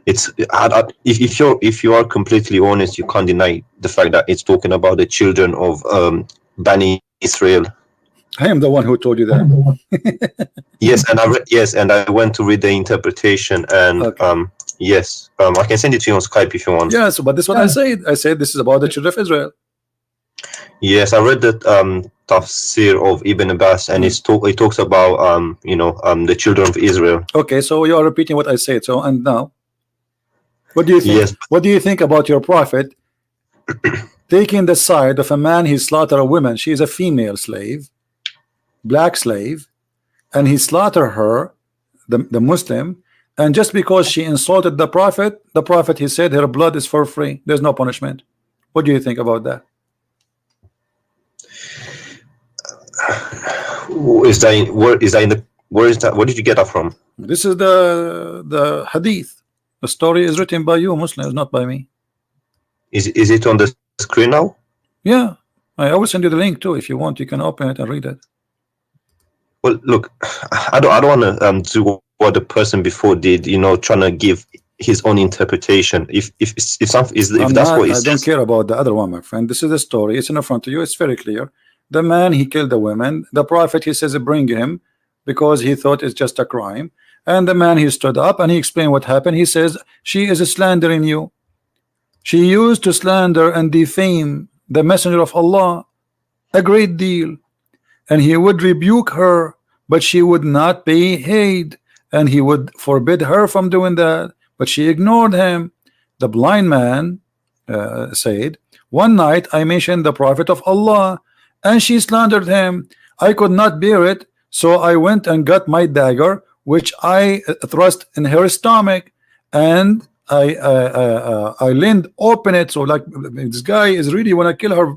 It's if you are completely honest, you can't deny the fact that it's talking about the children of Bani Israel. I am the one who told you that. Yes, and I went to read the interpretation, and Okay. yes, I can send it to you on Skype if you want. Yes, but this is what I said. I said this is about the children of Israel. Yes, I read that tafsir of Ibn Abbas, and it talks about the children of Israel. Okay, so you are repeating what I said. So, and now, what do you think? Yes. What do you think about your prophet taking the side of a man? He slaughtered a woman. She is a female slave, black slave, and he slaughtered her, the Muslim, and just because she insulted the prophet, he said her blood is for free. There's no punishment. What do you think about that? Where is that? Where did you get that from? This is the hadith. The story is written by you Muslims, not by me. Is it on the screen now? Yeah, I will send you the link too. If you want, you can open it and read it. Well, look, I don't want to do what the person before did. Trying to give his own interpretation. If that's what he says. I don't care about the other one, my friend. This is the story. It's in front of you. It's very clear. The man, he killed the women. The prophet, he says, bring him, because he thought it's just a crime. And the man, he stood up and he explained what happened. He says, she is slandering you. She used to slander and defame the messenger of Allah a great deal, and he would rebuke her, but she would not pay heed, and he would forbid her from doing that, but she ignored him. The blind man said, one night I mentioned the prophet of Allah, and she slandered him. I could not bear it, so I went and got my dagger, which I thrust in her stomach, and I leaned open it. So like, this guy is really want to kill her.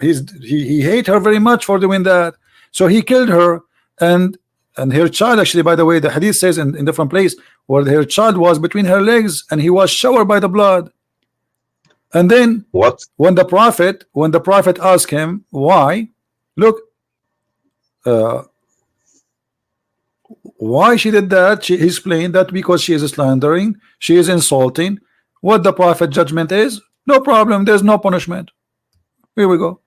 He hate her very much for doing that. So he killed her, and her child, actually, by the way, the hadith says in different place where her child was between her legs, and he was showered by the blood. And then what? When the prophet asked him why, look, why she did that, he explained that because she is slandering, she is insulting. What the prophet judgment is, no problem, there's no punishment. Here we go.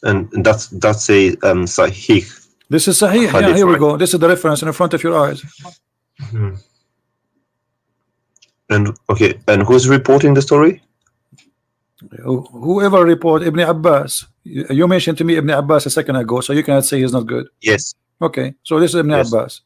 And that's a Sahih. This is Sahih. Yeah, here we go. This is the reference in front of your eyes. Mm-hmm. And okay, and who's reporting the story? Whoever report Ibn Abbas. You mentioned to me Ibn Abbas a second ago, so you cannot say he's not good. Yes. Okay, so this is Ibn Abbas.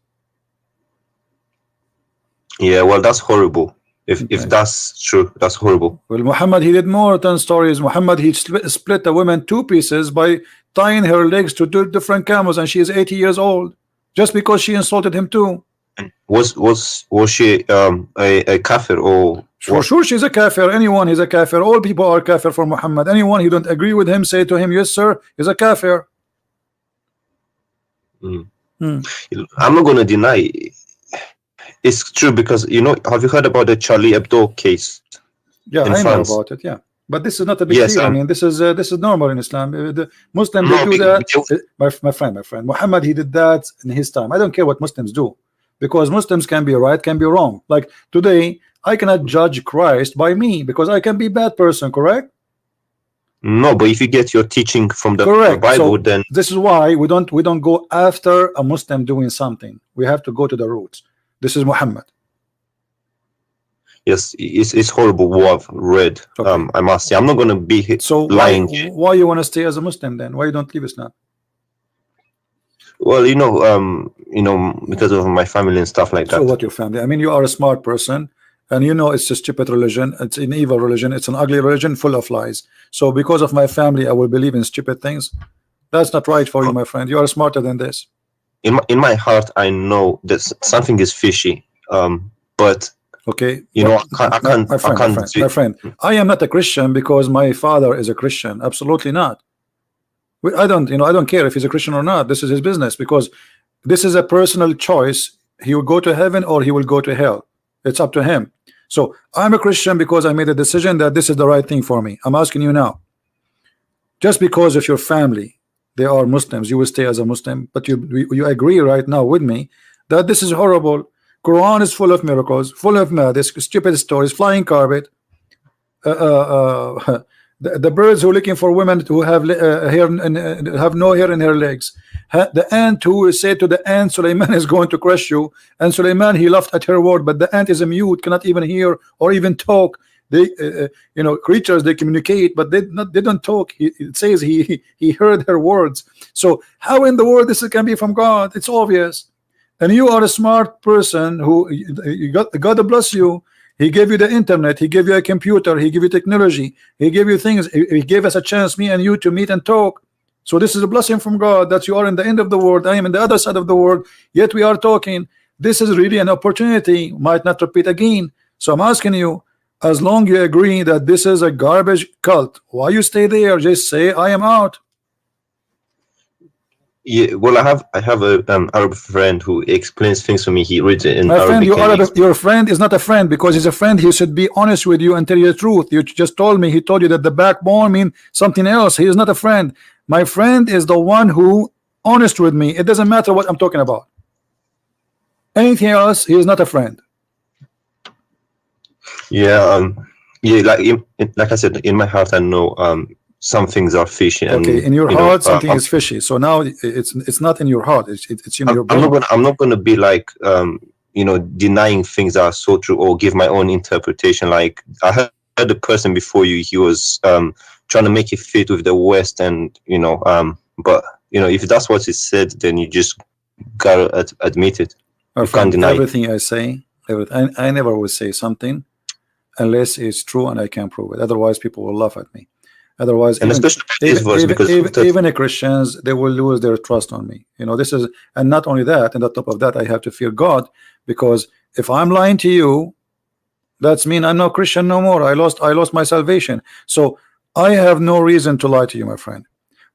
Yeah, well, that's horrible. If that's true, that's horrible. Well, Muhammad, he did more than stories. Muhammad, he split a woman two pieces by tying her legs to two different camels, and she is 80 years old, just because she insulted him too. And was she a kafir or? For sure, she's a kafir. Anyone is a kafir. All people are kafir for Muhammad. Anyone who don't agree with him, say to him, yes, sir, is a kafir. I'm not going to deny it's true, because have you heard about the Charlie Hebdo case? Yeah, I know about it. Yeah, but this is not a big deal. I mean, this is normal in Islam. The Muslims they do that. My friend, Muhammad, he did that in his time. I don't care what Muslims do, because Muslims can be right, can be wrong. Like today, I cannot judge Christ by me, because I can be a bad person, correct? No, but if you get your teaching from the Bible, so then this is why we don't go after a Muslim doing something. We have to go to the roots. This is Muhammad. Yes, it's horrible what I've read. Okay. I must say, I'm not going to be lying. Why you want to stay as a Muslim then? Why you don't leave Islam? Well, because of my family and stuff like that. So what, your family? I mean, you are a smart person, and it's a stupid religion. It's an evil religion. It's an ugly religion full of lies. So because of my family, I will believe in stupid things. That's not right for you, my friend. You are smarter than this. In my heart, I know that something is fishy. But okay, I can't. My friend, I am not a Christian because my father is a Christian. Absolutely not. I don't care if he's a Christian or not. This is his business, because this is a personal choice. He will go to heaven or he will go to hell. It's up to him. So I'm a Christian because I made a decision that this is the right thing for me. I'm asking you now, just because of your family, they are Muslims, you will stay as a Muslim, but you agree right now with me that this is horrible. Quran is full of miracles, full of madness, stupid stories, flying carpet. The The birds who are looking for women who have hair and have no hair in her legs. The ant who said to the ant, Suleiman is going to crush you, and Suleiman, he laughed at her word, but the ant is a mute, cannot even hear or even talk. They you know, creatures, they communicate, but they don't talk. It says he heard her words. So how in the world this can be from God? It's obvious. And you are a smart person who God bless you. He gave you the internet, he gave you a computer, he gave you technology, he gave you things, he gave us a chance, me and you, to meet and talk. So this is a blessing from God that you are in the end of the world, I am in the other side of the world, yet we are talking. This is really an opportunity, might not repeat again. So I'm asking you, as long you agree that this is a garbage cult, why you stay there? Just say I am out. Yeah, well, I have a Arab friend who explains things to me. He reads it in My friend, Arabic. your friend is not a friend, because he's a friend. He should be honest with you and tell you the truth. You just told me, he told you that the backbone means something else. He is not a friend. My friend is the one who honest with me. It doesn't matter what I'm talking about. Anything else, he is not a friend. Yeah, yeah, like I said, in my heart, I know some things are fishy. And, okay, in your heart, something is fishy. So now it's not in your heart. It's in your brain. I'm not gonna be like you know, denying things that are so true or give my own interpretation. Like I heard the person before you, he was trying to make it fit with the West, and you know, but you know, if that's what it said, then you just gotta admit it. You can't deny everything I say. I never will say something unless it's true and I can prove it. Otherwise, people will laugh at me. Otherwise, and even Christians, they will lose their trust on me. You know, this is, and not only that, and on top of that, I have to fear God, because if I'm lying to you, that's mean I'm not Christian no more. I lost my salvation. So I have no reason to lie to you, my friend.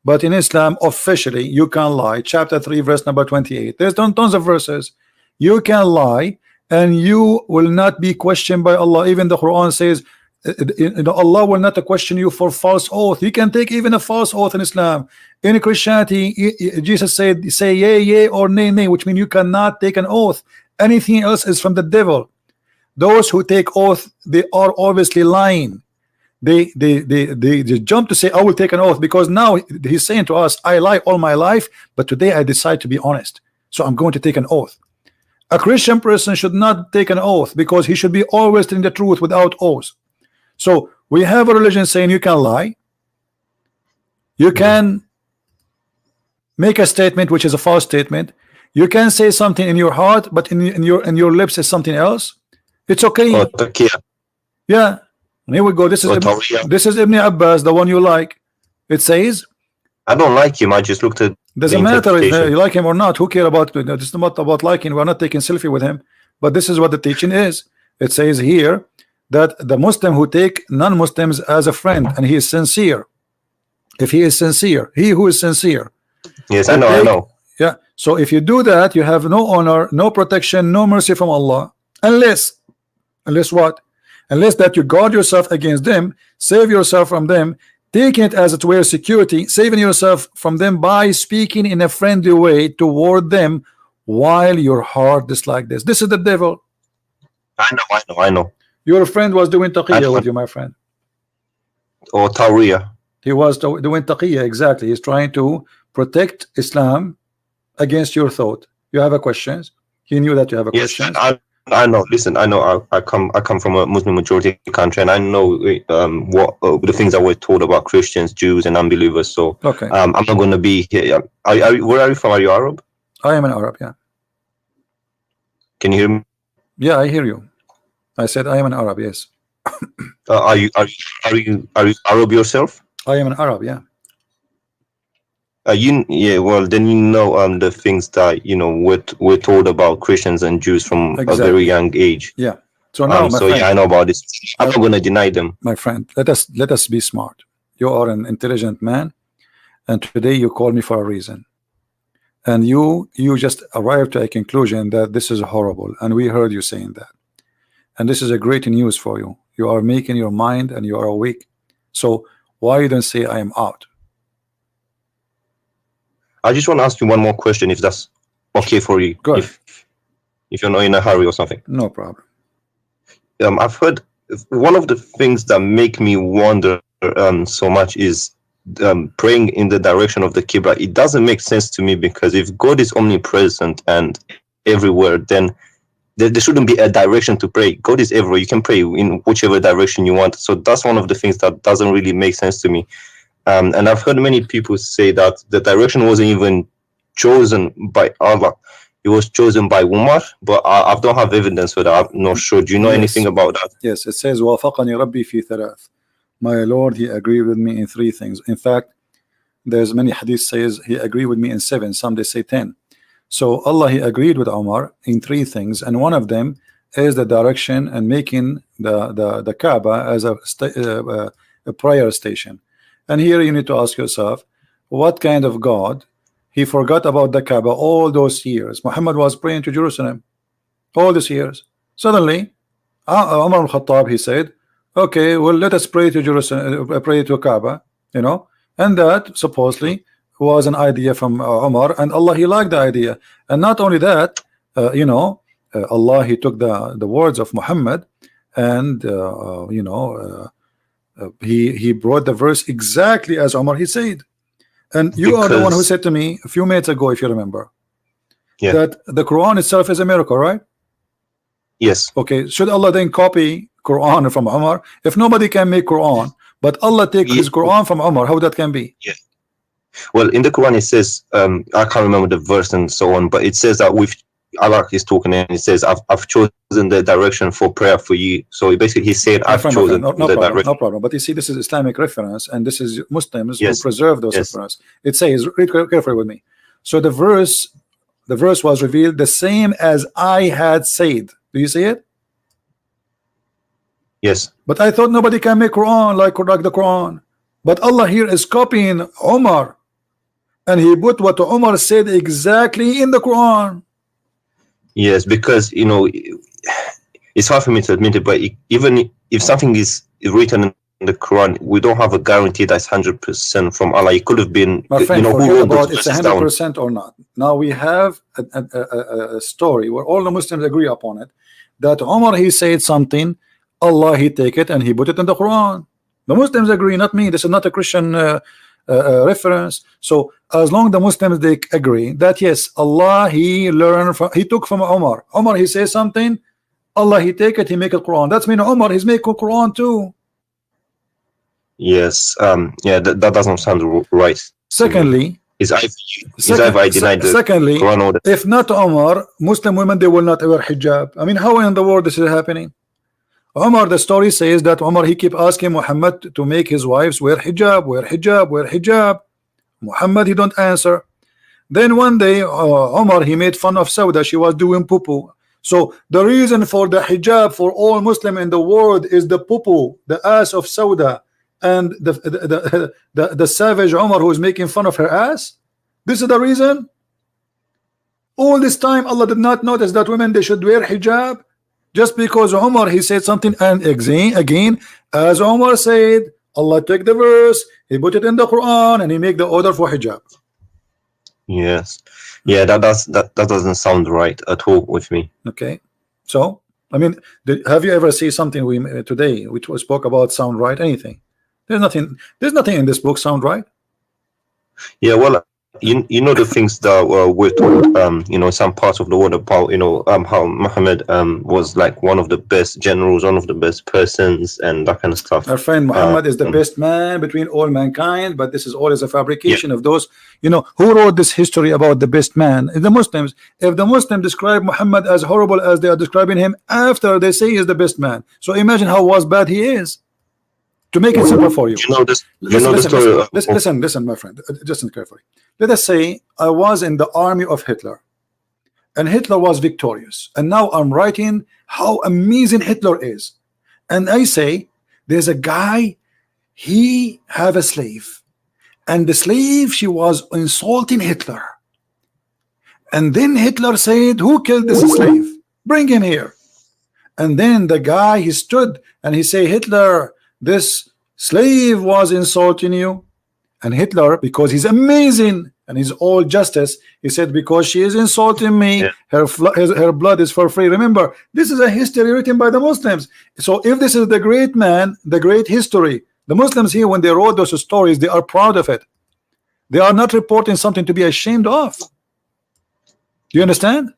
But in Islam, officially, you can lie. Chapter 3, verse number 28. There's tons of verses. You can lie, and you will not be questioned by Allah. Even the Quran says, Allah will not question you for false oath. You can take even a false oath in Islam. In Christianity, Jesus said, say yea, yea, or nay, nay, which means you cannot take an oath. Anything else is from the devil. Those who take oath, they are obviously lying. They jump to say, I will take an oath, because now he's saying to us, I lie all my life, but today I decide to be honest, so I'm going to take an oath. A Christian person should not take an oath, because he should be always telling the truth without oath. So we have a religion saying you can lie, you can make a statement which is a false statement, you can say something in your heart, but in your lips is something else. It's okay. Yeah. And here we go. This is Ibn Abbas, the one you like. It says, I don't like him. I just looked at. Doesn't matter if you like him or not. Who cares about it? It's not about liking. We're not taking selfie with him. But this is what the teaching is. It says here that the Muslim who take non-Muslims as a friend, and he is sincere. If he is sincere, he who is sincere. Yes, I know. I know. Yeah. So if you do that, you have no honor, no protection, no mercy from Allah, unless what? Unless that you guard yourself against them, save yourself from them, taking it as a way of security, saving yourself from them by speaking in a friendly way toward them while your heart is like this. This is the devil. I know. Your friend was doing taqiyya with you, my friend. Or Tawriya. He was doing taqiyya, exactly. He's trying to protect Islam against your thought. You have a questions? He knew that you have a question. I know. Listen, I know. I come from a Muslim majority country, and I know what the things that were told about Christians, Jews, and unbelievers. So, okay, I'm not going to be here. Where are you from? Are you Arab? I am an Arab. Yeah. Can you hear me? Yeah, I hear you. I said I am an Arab. Yes. Are you Arab yourself? I am an Arab. Yeah. Yeah, well, then you know the things that we're told about Christians and Jews from a very young age. Yeah. So now, friend, yeah, I know about this. I'm not going to deny them. My friend, let us be smart. You are an intelligent man, and today you call me for a reason, and you just arrived to a conclusion that this is horrible, and we heard you saying that, and this is a great news for you. You are making your mind, and you are awake. So why you don't say I am out? I just want to ask you one more question, if that's okay for you. Go ahead. If you're not in a hurry or something. No problem. I've heard one of the things that make me wonder so much is praying in the direction of the Qibla. It doesn't make sense to me, because if God is omnipresent and everywhere, then there shouldn't be a direction to pray. God is everywhere. You can pray in whichever direction you want. So that's one of the things that doesn't really make sense to me. And I've heard many people say that the direction wasn't even chosen by Allah. It was chosen by Umar, but I don't have evidence for that. I'm not sure. Do you know anything about that? Yes, it says وَافَقَنِي رَبِّي فِي ثَلَاثٍ. My Lord, he agreed with me in 3 things. In fact, there's many hadith says he agreed with me in 7. Some they say 10. So Allah, he agreed with Umar in 3 things, and one of them is the direction and making the Kaaba as a prayer station. And here you need to ask yourself, what kind of God? He forgot about the Kaaba all those years. Muhammad was praying to Jerusalem all these years. Suddenly, Umar al-Khattab, he said, okay, well, let us pray to Jerusalem, pray to Kaaba, you know, and that supposedly was an idea from Umar, and Allah, he liked the idea. And not only that, you know, Allah, he took the words of Muhammad, and you know, he brought the verse exactly as Umar he said. And you are the one who said to me a few minutes ago, if you remember, that the Quran itself is a miracle, right? Yes. Okay, should Allah then copy Quran from Umar? If nobody can make Quran, but Allah take his Quran from Umar, how that can be? Yeah. Well, in the Quran it says, I can't remember the verse and so on, but it says that with Allah is talking, and it says, I've chosen the direction for prayer for you. So basically he said, I've chosen the direction. No problem. But you see, this is Islamic reference, and this is Muslims who preserve those references. It says, read carefully with me. So the verse was revealed the same as I had said. Do you see it? Yes. But I thought nobody can make Quran like the Quran. But Allah here is copying Umar, and he put what Umar said exactly in the Quran. Yes, because, you know, it's hard for me to admit it, but even if something is written in the Quran, we don't have a guarantee that's 100% from Allah. It could have been, my friend, you know, who about it's 100% or not. Now we have a story where all the Muslims agree upon it, that Umar, he said something, Allah, he take it and he put it in the Quran. The Muslims agree, not me. This is not a Christian reference. So as long the Muslims, they agree that yes, Allah, he learned from, he took from Umar. Umar, he says something, Allah, he take it, he make it Quran. That's mean Umar, he's making Quran too. Yes. Yeah, that doesn't sound right. Secondly, Secondly, Quran order. If not Umar, Muslim women, they will not wear hijab. I mean, how in the world this is happening? Umar, the story says that Umar, he keep asking Muhammad to make his wives wear hijab, wear hijab, wear hijab. Muhammad, he don't answer. Then one day, Umar, he made fun of Sauda. She was doing poo-poo. So the reason for the hijab for all Muslim in the world is the poo-poo, the ass of Sauda, and the savage Umar who is making fun of her ass. This is the reason. All this time, Allah did not notice that women, they should wear hijab. Just because Umar, he said something, and again, as Umar said, Allah took the verse, he put it in the Quran, and he make the order for hijab. Yes. Yeah, that doesn't sound right at all with me. Okay. So, I mean, have you ever seen something we today which was spoke about sound right? Anything? There's nothing in this book sound right. Yeah, well, you know the things that we're told, you know, some parts of the world about, you know, how Muhammad was like one of the best generals, one of the best persons, and that kind of stuff. Our friend Muhammad is the best man between all mankind, but this is always a fabrication of those, you know, who wrote this history about the best man? The Muslims. If the Muslims describe Muhammad as horrible as they are describing him after they say he is the best man, so imagine how bad he is. To make it simple for you, listen, my friend, listen carefully. Let us say I was in the army of Hitler, and Hitler was victorious, and now I'm writing how amazing Hitler is, and I say there's a guy, he have a slave, and the slave, she was insulting Hitler, and then Hitler said, who killed this slave? Bring him here. And then the guy, he stood and he say, Hitler, this slave was insulting you. And Hitler, because he's amazing and he's all justice, he said, because she is insulting me, her blood is for free. Remember, this is a history written by the Muslims. So if this is the great man, the great history, The Muslims here, when they wrote those stories, they are proud of it. They are not reporting something to be ashamed of. Do you understand?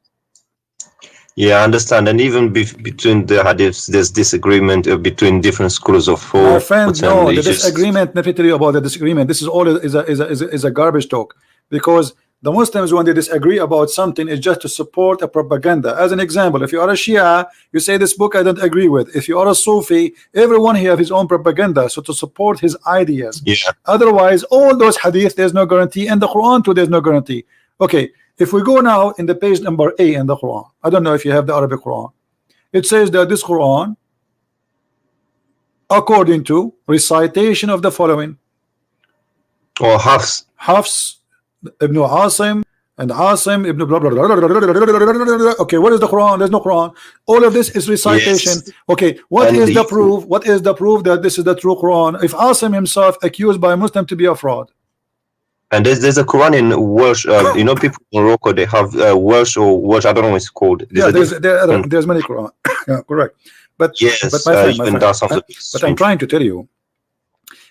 Yeah, I understand. And even between the hadiths, there's disagreement between different schools of My thought. friend, no, the disagreement, let me tell you about the disagreement. This is all is a garbage talk, because the Muslims, when they disagree about something, is just to support a propaganda. As an example, if you are a Shia, you say this book I don't agree with. If you are a Sufi, everyone here have his own propaganda, so to support his ideas. Yeah. Otherwise, all those hadith, there's no guarantee, and the Quran too, there's no guarantee. Okay, if we go now in the page number A in the Quran, I don't know if you have the Arabic Quran. It says that this Quran, according to recitation of the following, Or Hafs Ibn Asim and Asim Ibn blah, blah, blah, blah, blah, blah. Okay, what is the Quran? There's no Quran. All of this is recitation. Yes. Okay, what And is the proof? What is the proof that this is the true Quran? If Asim himself accused by a Muslim to be a fraud, and there's a Quran in Welsh. You know, people in Morocco, they have Welsh or Welsh. I don't know what it's called. there's many Quran. Yeah, correct. But Yes, but my friend, even that sounds a bit but I'm trying to tell you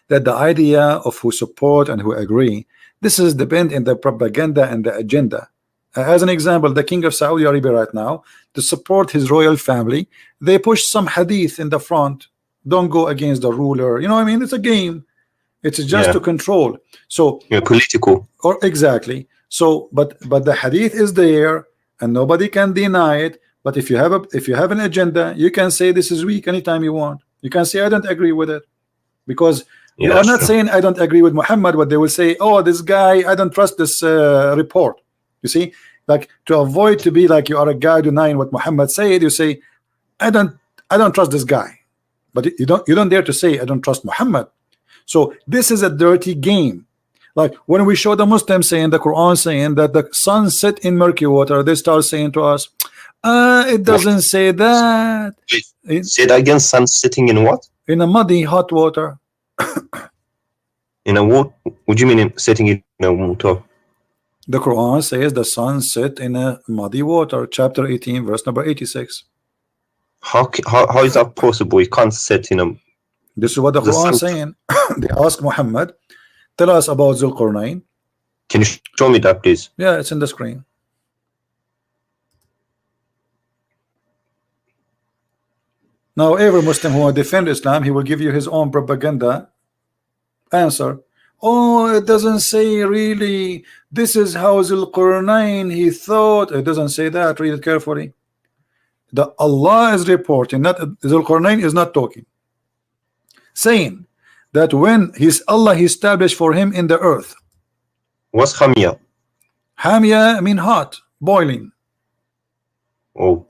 that the idea of who support and who agree, this is depend in the propaganda and the agenda. As an example, the king of Saudi Arabia right now, to support his royal family, they push some hadith in the front. Don't go against the ruler. You know what I mean? It's a game. It's just to control. So political. or exactly. So but the hadith is there and nobody can deny it. But if you have an agenda, you can say this is weak anytime you want. You can say I don't agree with it, because you are not saying I don't agree with Muhammad. What they will say, oh, this guy, I don't trust this report. You see, like to avoid to be like you are a guy denying what Muhammad said, you say I don't trust this guy, but you don't dare to say I don't trust Muhammad. So this is a dirty game. Like when we show the Muslims saying the Quran saying that the sun set in murky water, they start saying to us, it doesn't say that. Say that again. Sun sitting in what? In a muddy hot water. In a what? What do you mean sitting in a water? The Quran says the sun set in a muddy water, chapter 18, verse number 86. How is that possible? You can't sit in a. This is what the Quran is saying. They ask Muhammad, tell us about Zulqarnain. Can you show me that, please? Yeah, it's in the screen. Now, every Muslim who will defend Islam, he will give you his own propaganda answer. Oh, it doesn't say really. This is how Zulqarnain he thought. It doesn't say that. Read it carefully. The Allah is reporting, not Zulqarnain is not talking, saying that when Allah he established for him in the earth. What's Hamia? Hamia mean hot, boiling. Oh.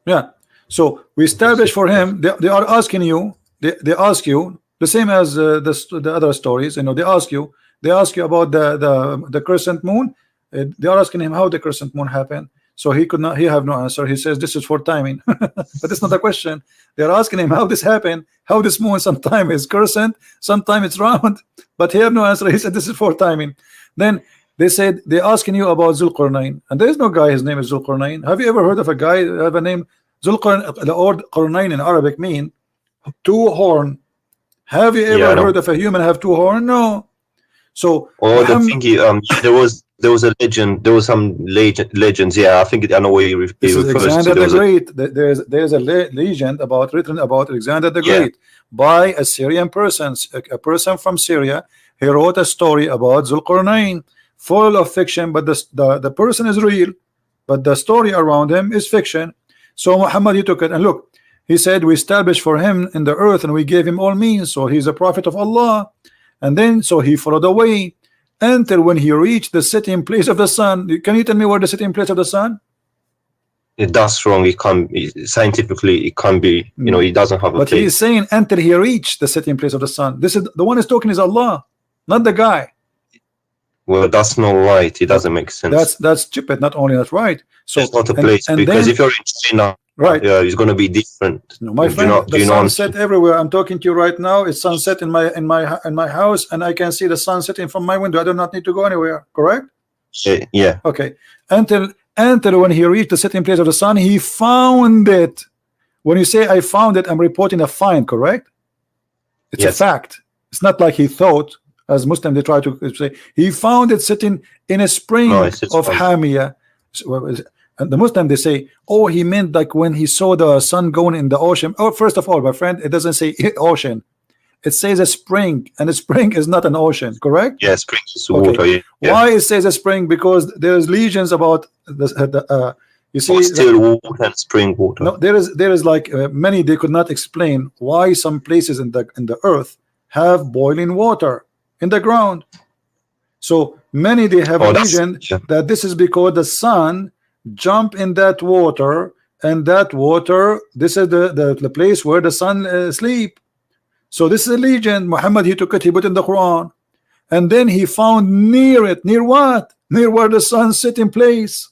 Yeah. So we established for him. They are asking you. They ask you the same as the other stories. You know, they ask you about the crescent moon. They are asking him how the crescent moon happened. So he could not. He have no answer. He says this is for timing, but it's not a question. They are asking him how this happened. How this moon sometime is crescent, sometime it's round, but he have no answer. He said this is for timing. Then they said they're asking you about Zulqarnain, and there is no guy. His name is Zulqarnain. Have you ever heard of a guy have a name Zulqarnain? The word Qarnain in Arabic mean two horn. Have you ever heard of a human have two horn? No. So the thingy, there was a legend. There was some legends. Yeah, I think I know where you refers to. Alexander the Great. There's a legend written about Alexander the Great by a Syrian person. A person from Syria. He wrote a story about Zulqarnain, full of fiction, but the person is real, but the story around him is fiction. So Muhammad, he took it and look. He said we established for him in the earth and we gave him all means. So he's a prophet of Allah. And then so he followed the way until when he reached the sitting place of the sun. Can you tell me where the sitting place of the sun? That's wrong. It can't be scientifically. It can't be. You know, he doesn't have a place. But he is saying until he reached the sitting place of the sun. This is the one is talking is Allah, not the guy. Well, that's not right. It doesn't make sense. That's stupid. Not only not right. So it's not a place because then, if you're in China, right? Yeah, it's going to be different. No, my friend, the sunset everywhere. I'm talking to you right now. It's sunset in my house, and I can see the sun setting from my window. I do not need to go anywhere. Correct? Yeah. Okay. Until when he reached the setting place of the sun, he found it. When you say I found it, I'm reporting a find. Correct? It's a fact. It's not like he thought, as Muslim they try to say, he found it sitting in a spring of Hamia. And the Muslim they say, oh, he meant like when he saw the sun going in the ocean. Oh, first of all, my friend, it doesn't say ocean. It says a spring, and a spring is not an ocean, correct? Yeah, spring is water. Okay. Yeah. Why it says a spring? Because there's legions about the you see, still water and spring water. No, there is like many. They could not explain why some places in the earth have boiling water in the ground. So many they have a legend that this is because the sun jump in that water, and that water, this is the place where the sun sleep. So this is a legend. Muhammad, he took it, he put it in the Quran, and then he found near it, near what? Near where the sun sit in place.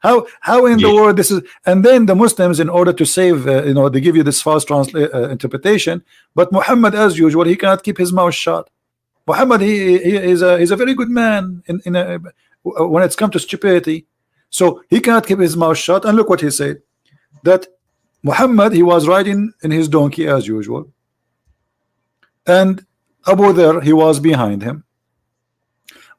How in the world this is? And then the Muslims, in order to save, they give you this false interpretation. But Muhammad, as usual, he cannot keep his mouth shut. Muhammad, he is a very good man when it's come to stupidity. So he cannot keep his mouth shut. And look what he said, that Muhammad, he was riding in his donkey as usual, and Abu Dharr, he was behind him.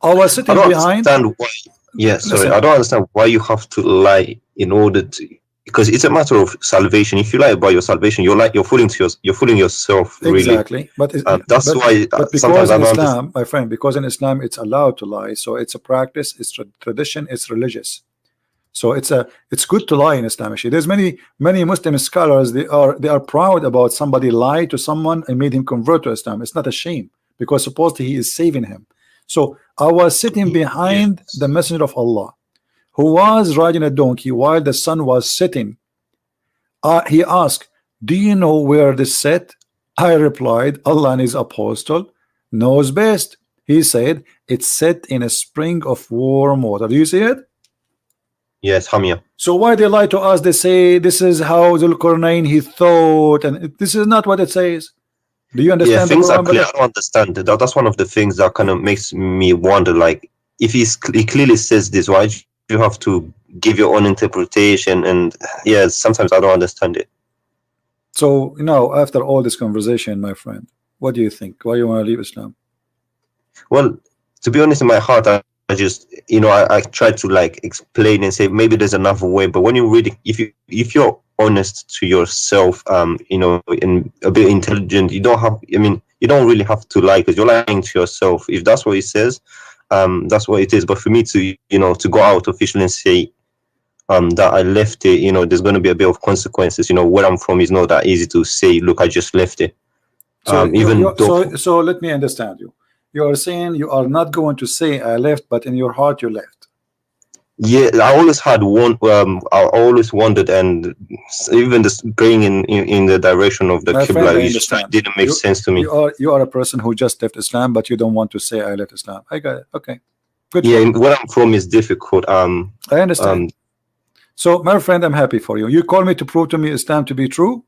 I was sitting behind. I don't understand why you have to lie in order to, because it's a matter of salvation. If you lie about your salvation, you're fooling yourself. Really. Exactly. But why. But because in Islam, my friend, because in Islam it's allowed to lie, so it's a practice, it's tradition, it's religious. So it's good to lie in Islam. There's many Muslim scholars, they are proud about somebody lied to someone and made him convert to Islam. It's not a shame, because supposedly he is saving him. So I was sitting behind the Messenger of Allah, who was riding a donkey while the sun was setting. He asked, do you know where this set? I replied, Allah and his apostle knows best. He said, it's set in a spring of warm water. Do you see it? Yes, Hamia. So why they lie to us? They say this is how Zulqarnain he thought, and this is not what it says. Do you understand? Yeah, things are clear. I don't understand. That's one of the things that kind of makes me wonder. Like, if he clearly says this, why do you have to give your own interpretation? And yeah, sometimes I don't understand it. So after all this conversation, my friend, what do you think? Why you want to leave Islam? Well, to be honest, in my heart, I just I try to like explain and say maybe there's another way. But when you really, if you're honest to yourself, and a bit intelligent, you don't really have to lie, because you're lying to yourself. If that's what it says, that's what it is. But for me to to go out officially and say that I left it, there's going to be a bit of consequences. Where I'm from is not that easy to say, look, I just left it. So let me understand you. You are saying you are not going to say I left, but in your heart you left. Yeah, I always had one. I always wondered, and even this going in the direction of the Qibla, didn't make sense to me. You are a person who just left Islam, but you don't want to say I left Islam. I got it. Okay, good. Yeah, where I'm from is difficult. I understand. So, my friend, I'm happy for you. You call me to prove to me Islam to be true,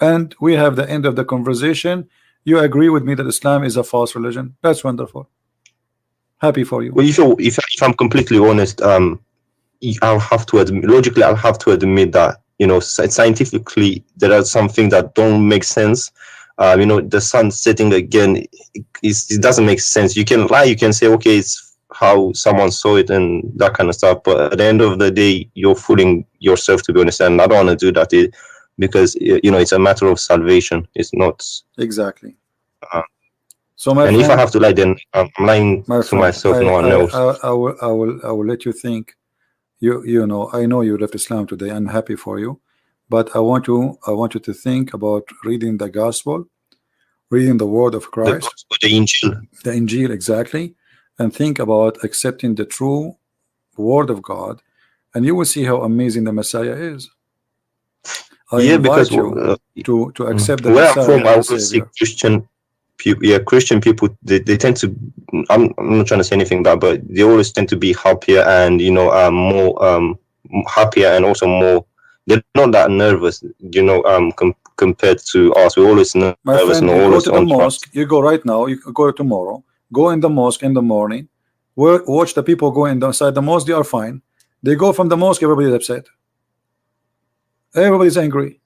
and we have the end of the conversation. You agree with me that Islam is a false religion. That's wonderful. Happy for you. Well, if I'm completely honest, I'll have to admit, logically, I'll have to admit that scientifically there are some things that don't make sense. The sun setting again, it doesn't make sense. You can lie, you can say, okay, it's how someone saw it and that kind of stuff. But at the end of the day, you're fooling yourself, to be honest. And I don't want to do that. Because it's a matter of salvation. It's not exactly. So if I have to lie, then I'm lying to myself. No one else. I will let you think. I know you left Islam today. I'm happy for you, but I want you to think about reading the gospel, reading the word of Christ, the Injil. The Injil, exactly, and think about accepting the true word of God, and you will see how amazing the Messiah is. I invite you to accept the Messiah. Where I'm from, I always see Christian people. Yeah, Christian people. They tend to. I'm not trying to say anything bad, but they always tend to be happier and more happier, and also more. They're not that nervous, compared to us. We're always nervous. My friend, you go to the mosque. You go right now. You go tomorrow. Go in the mosque in the morning. Watch the people go inside the mosque. They are fine. They go from the mosque. Everybody's upset. Everybody's angry.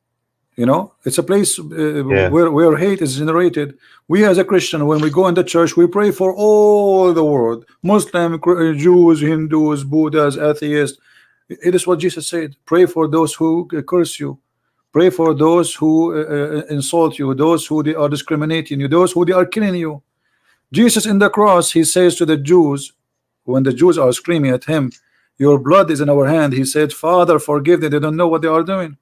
You know, it's a place Yeah. where hate is generated. We as a Christian, when we go in the church, we pray for all the world, Muslim, Jews, Hindus, Buddhas, atheists. It is what Jesus said. Pray for those who curse you. Pray for those who insult you, those who they are discriminating you, those who they are killing you. Jesus in the cross, he says to the Jews, when the Jews are screaming at him, your blood is in our hand, he said, Father, forgive them, they don't know what they are doing.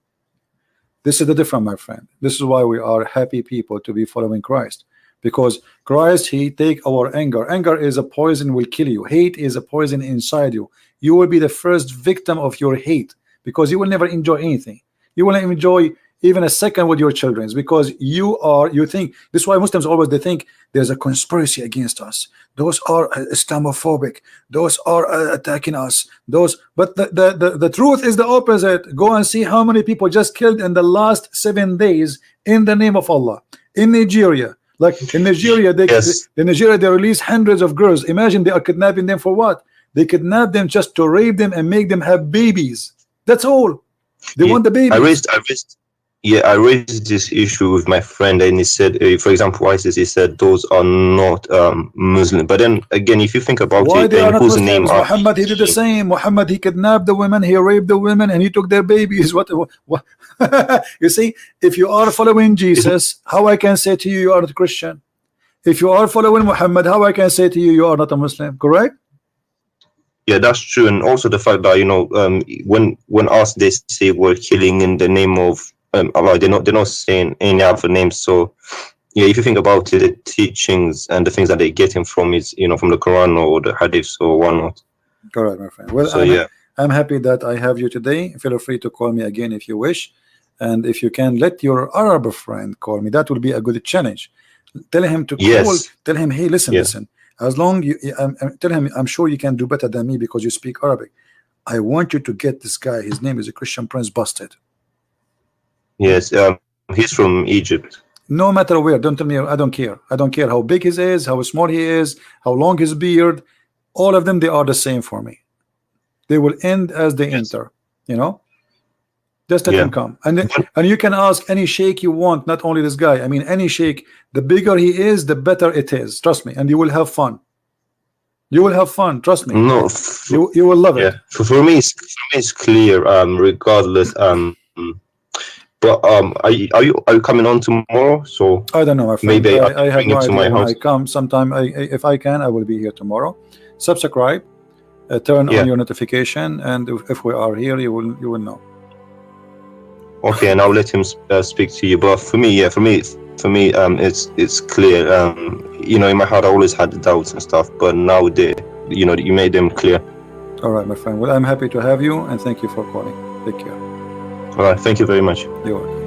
This is the difference, my friend. This is why we are happy people to be following Christ, because Christ, he take our anger. Anger is a poison, will kill you. Hate is a poison inside you. You will be the first victim of your hate, because you will never enjoy anything. You will enjoy even a second with your children, because you think. This is why Muslims always, they think there's a conspiracy against us. Those are Islamophobic. Those are attacking us. But the truth is the opposite. Go and see how many people just killed in the last 7 days in the name of Allah in Nigeria. Like in Nigeria, Yes. in Nigeria they release hundreds of girls. Imagine, they are kidnapping them for what? They kidnap them just to rape them and make them have babies. That's all. They want the babies. I raised this issue with my friend, and he said, for example, ISIS, he said those are not Muslim. But then again, if you think about Why it, they are and not whose Muslims? name are Muhammad, he did the same. Muhammad, he kidnapped the women, he raped the women, and he took their babies. What? You see, if you are following Jesus, how I can say to you, you are not a Christian? If you are following Muhammad, how I can say to you, you are not a Muslim? Correct? Yeah, that's true. And also the fact that, you know, when asked, they say we're killing in the name of Allah, they're not saying any other names. So yeah, if you think about it, the teachings and the things that they're getting from is, you know, from the Quran or the Hadiths or whatnot. Correct, my friend. Well, So I'm happy that I have you today. Feel free to call me again if you wish, and if you can let your Arab friend call me, that will be a good challenge. Tell him to call. Yes. Tell him, hey, listen. As long you tell him, I'm sure you can do better than me because you speak Arabic. I want you to get this guy. His name is a Christian Prince Busted. Yes, he's from Egypt. No matter where, don't tell me. I don't care. I don't care how big he is, how small he is, how long his beard. All of them, they are the same for me. They will end as they enter. You know, just let them come, and you can ask any sheikh you want, not only this guy. I mean, any sheikh. The bigger he is, the better it is. Trust me, and you will have fun. You will have fun. Trust me. No, you will love it. For me, it's clear. Regardless. But are you coming on tomorrow? So I don't know, my friend. maybe I have no to idea my when house. I come. Sometime, if I can, I will be here tomorrow. Subscribe, turn on your notification, and if we are here, you will know. Okay, and I'll let him speak to you. But for me, it's clear. You know, in my heart, I always had the doubts and stuff, but now you made them clear. All right, my friend. Well, I'm happy to have you, and thank you for calling. Take care. All right, thank you very much. You're welcome.